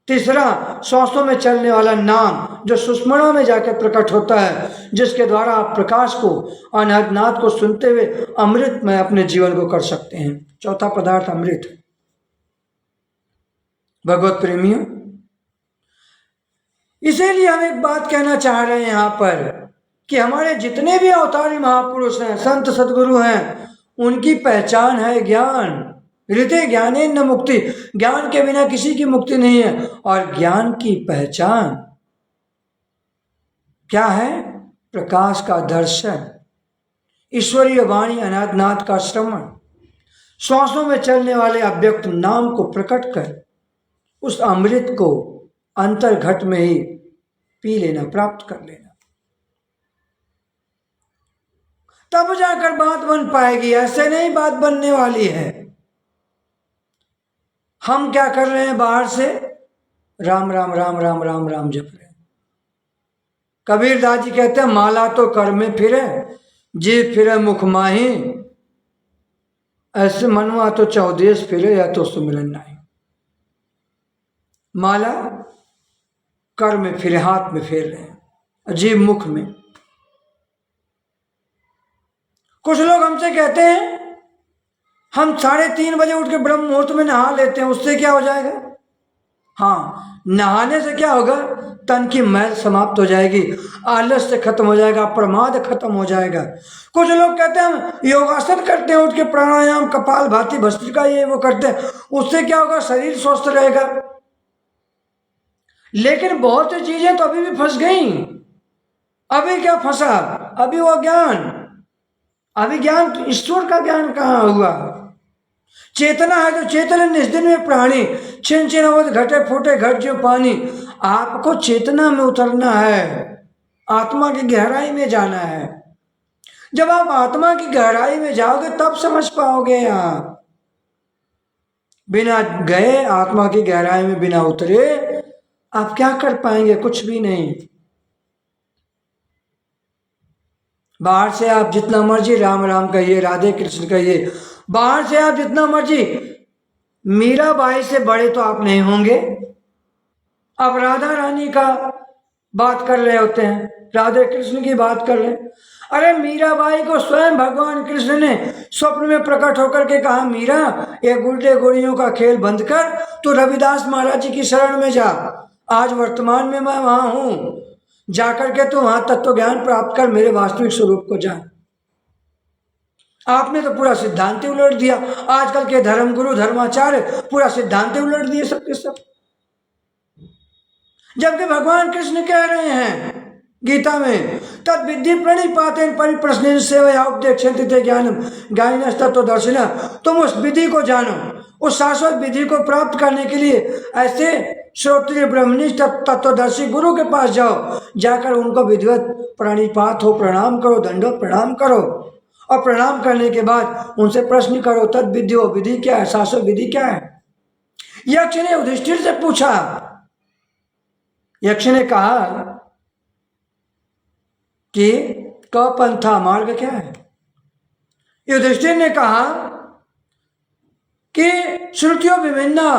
तीसरा, श्वासों में चलने वाला नाम जो सुषुम्ना में जाकर प्रकट होता है, जिसके द्वारा आप प्रकाश को, अनाहत को सुनते हुए अमृत में अपने जीवन को कर सकते हैं। चौथा पदार्थ अमृत। भगवत प्रेमियों, इसीलिए हम एक बात कहना चाह रहे हैं यहाँ पर कि हमारे जितने भी अवतारी महापुरुष हैं, संत सदगुरु हैं, उनकी पहचान है ज्ञान। हृदय ज्ञाने न मुक्ति, ज्ञान के बिना किसी की मुक्ति नहीं है। और ज्ञान की पहचान क्या है? प्रकाश का दर्शन, ईश्वरीय वाणी अनादनाद का श्रवण, श्वासों में चलने वाले अव्यक्त नाम को प्रकट कर उस अमृत को अंतर्घट में ही पी लेना, प्राप्त कर लेना, तब जाकर बात बन पाएगी। ऐसे नहीं बात बनने वाली है। हम क्या कर रहे हैं? बाहर से राम राम राम राम राम राम जप रहे हैं। कबीर दास जी कहते हैं, माला तो कर में फिरे, जी फिरे मुख माही, ऐसे मनवा तो चौदेश फिरे, या तो सुमिरन नहीं। माला कर में फिरे, हाथ में फेर रहे हैं, अजीब मुख में। कुछ लोग हमसे कहते हैं हम 3:30 बजे उठ के ब्रह्म मुहूर्त में नहा लेते हैं, उससे क्या हो जाएगा? हाँ, नहाने से क्या होगा? तन की मैल समाप्त हो जाएगी, आलस्य खत्म हो जाएगा, प्रमाद खत्म हो जाएगा। कुछ लोग कहते हैं हम योगासन करते हैं, उठ के प्राणायाम, कपाल भाती, भस्त्रिका, ये वो करते हैं, उससे क्या होगा? शरीर स्वस्थ रहेगा। लेकिन बहुत सी चीजें तो अभी भी फंस गई। अभी क्या फंसा? अभी वो ज्ञान, अभी ज्ञान, ईश्वर का ज्ञान कहाँ हुआ? चेतना है जो चेतन निस्दिन में प्राणी, छिन छिन अवध घटे फूटे घट जो पानी। आपको चेतना में उतरना है, आत्मा की गहराई में जाना है। जब आप आत्मा की गहराई में जाओगे तब समझ पाओगे। आप बिना गए, आत्मा की गहराई में बिना उतरे, आप क्या कर पाएंगे? कुछ भी नहीं। बाहर से आप जितना मर्जी राम राम कहिए, राधे कृष्ण कहिए, बाहर से आप जितना मर्जी, मीराबाई से बड़े तो आप नहीं होंगे। अब राधा रानी का बात कर रहे होते हैं, राधे कृष्ण की बात कर रहे हैं। अरे मीराबाई को स्वयं भगवान कृष्ण ने स्वप्न में प्रकट होकर के कहा, मीरा ये गुड्डे गुड़ियों का खेल बंद कर, तो रविदास महाराज जी की शरण में जा। आज वर्तमान में मैं वहां हूं, जाकर के तो वहां तत्व ज्ञान प्राप्त कर, मेरे वास्तविक स्वरूप को जान। आपने तो पूरा सिद्धांत उलट दिया। आजकल के धर्मगुरु धर्माचार्य पूरा सिद्धांत उलट दिए सबके सब। जबकि भगवान कृष्ण कह रहे हैं गीता में, तद विद्धि प्रणिपाते परिप्रश्न सेवया उपदेक्षन्ति ते ज्ञानम ज्ञानिनस्तत्त्वदर्शिनः। तुम उस विधि को जानो, उस शाश्वत विधि को प्राप्त करने के लिए ऐसे श्रोत्रिय ब्रह्मनिष्ठ तत्वदर्शी गुरु के पास जाओ, जाकर उनको विधिवत प्रणिपात हो, प्रणाम करो, दंडवत प्रणाम करो, और प्रणाम करने के बाद उनसे प्रश्न करो, तद विधि, वो विधि क्या है, शाश्वत विधि क्या है। यक्ष ने युधिष्ठिर से पूछा, यक्ष ने कहा कि कपंथा मार्ग क्या है। युधिष्ठिर ने कहा कि श्रुतियों विभिन्ना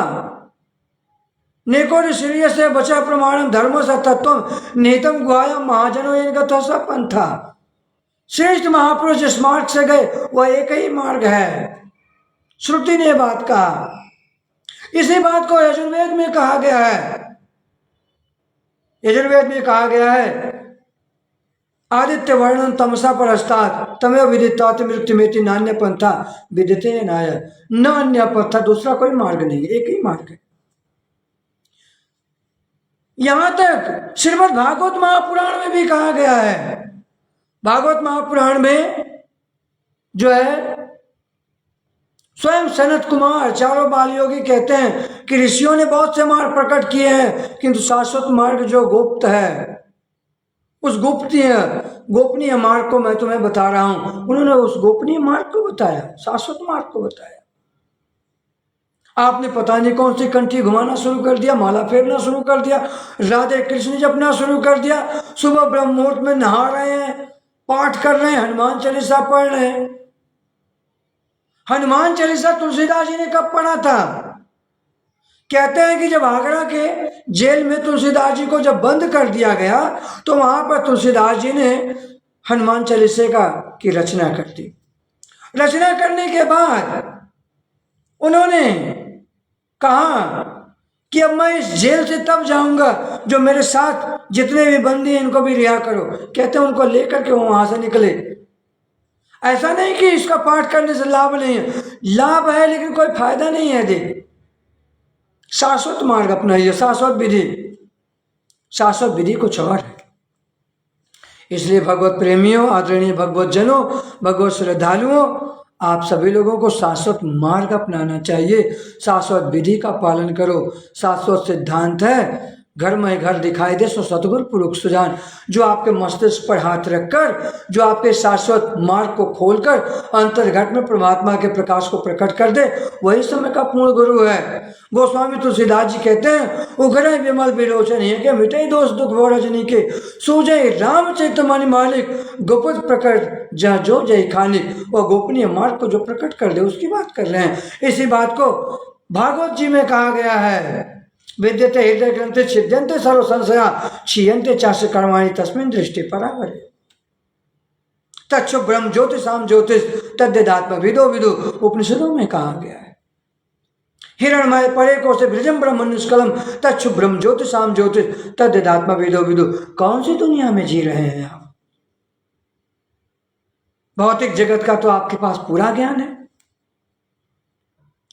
नेको ऋषिर्य से बचा प्रमाणम धर्म स तत्व निहितम गुहाया महाजनो गतः स पंथा। श्रेष्ठ महापुरुष जिस मार्ग से गए वह एक ही मार्ग है। श्रुति ने बात कहा। इसी बात को यजुर्वेद में कहा गया है। यजुर्वेद में कहा गया है, आदित्य वर्णन तमसा परस्तात् तमेव विदित्वात् मृत्युमेति नान्य पंथा विदिते नाय। न अन्य पंथा, दूसरा कोई मार्ग नहीं है, एक ही मार्ग है। यहां तक श्रीमद् भागवत महापुराण में भी कहा गया है। भागवत महापुराण में जो है, स्वयं सनत कुमार चारों बाल योगी कहते हैं कि ऋषियों ने बहुत से मार्ग प्रकट किए हैं, किंतु शाश्वत मार्ग जो गुप्त है, उस गोपनीय मार्ग को मैं तुम्हें बता रहा हूं। उन्होंने उस गोपनीय मार्ग को बताया, शाश्वत मार्ग को बताया। आपने पता नहीं कौन सी कंठी घुमाना शुरू कर दिया, माला फेरना शुरू कर दिया, राधे कृष्ण जपना शुरू कर दिया, सुबह ब्रह्म मुहूर्त में नहा रहे हैं, पाठ कर रहे हैं, हनुमान चालीसा पढ़ रहे हैं। हनुमान चालीसा तुलसीदास जी ने कब पढ़ा था? कहते हैं कि जब आगरा के जेल में तुलसीदास जी को जब बंद कर दिया गया तो वहां पर तुलसीदास जी ने हनुमान चालीसे की रचना कर दी। रचना करने के बाद उन्होंने कहा कि अब मैं इस जेल से तब जाऊंगा जो मेरे साथ जितने भी बंदी हैं इनको भी रिहा करो। कहते हैं उनको लेकर के वो वहां से निकले। ऐसा नहीं कि इसका पाठ करने से लाभ नहीं है, लाभ है लेकिन कोई फायदा नहीं है। देख, शाश्वत मार्ग अपनाइए, शाश्वत विधि कुछ और है। इसलिए भगवत प्रेमियों, आदरणीय भगवत जनों, भगवत श्रद्धालुओं, आप सभी लोगों को शाश्वत मार्ग अपनाना चाहिए। शाश्वत विधि का पालन करो। शाश्वत सिद्धांत है, घर में घर दिखाई दे सो सतगुरु पुरुष सुजान। जो आपके मस्तिष्क पर हाथ रखकर, जो आपके शाश्वत मार्ग को खोलकर अंतर्घट में परमात्मा के प्रकाश को प्रकट कर दे, वही समय का पूर्ण गुरु है। गोस्वामी तुलसीदास जी कहते हैं, उघरे विमल विलोचन है के मिटे दोष दुख भो रजनी के, सूझे रामचरित मणि मालिक, गुप्त प्रकट जहाँ जो जय खानिक। और गोपनीय मार्ग को जो प्रकट कर दे उसकी बात कर रहे हैं। इसी बात को भागवत जी में कहा गया है, विद्यते हृदय ग्रंथे छिद्यन्ते सर्व संशया, क्षीयन्ते चास्य कर्माणि तस्मिन् दृष्टि परावरे। तच्छु ब्रह्म ज्योतिषाम ज्योतिष तद्यदात्म विदो विदु, उपनिषदों में कहा गया है। हिरणमय परे को से भृजम ब्रह्म निष्कलम, तच्छु ब्रह्म ज्योतिषाम ज्योतिष तद्यदात्म विदो विदु। कौन सी दुनिया में जी रहे हैं आप? भौतिक जगत का तो आपके पास पूरा ज्ञान है।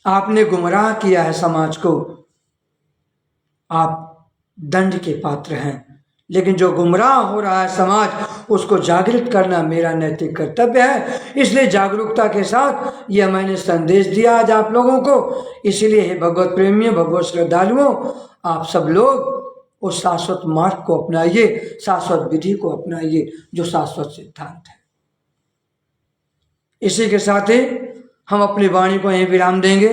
आपने गुमराह किया है समाज को, आप दंड के पात्र हैं। लेकिन जो गुमराह हो रहा है समाज, उसको जागृत करना मेरा नैतिक कर्तव्य है। इसलिए जागरूकता के साथ यह मैंने संदेश दिया आज आप लोगों को। इसीलिए हे भगवत प्रेमियों, भगवत श्रद्धालुओं, आप सब लोग उस शाश्वत मार्ग को अपनाइए, शाश्वत विधि को अपनाइए जो शाश्वत सिद्धांत है। इसी के साथ ही हम अपनी वाणी को यहीं विराम देंगे।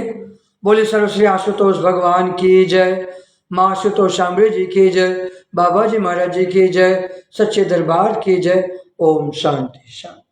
बोले सर्वश्री आशुतोष भगवान की जय, माँ आशुतोष शामरे जी की जय, बाबा जी महाराज जी की जय, सच्चे दरबार की जय। ओम शांति शांति।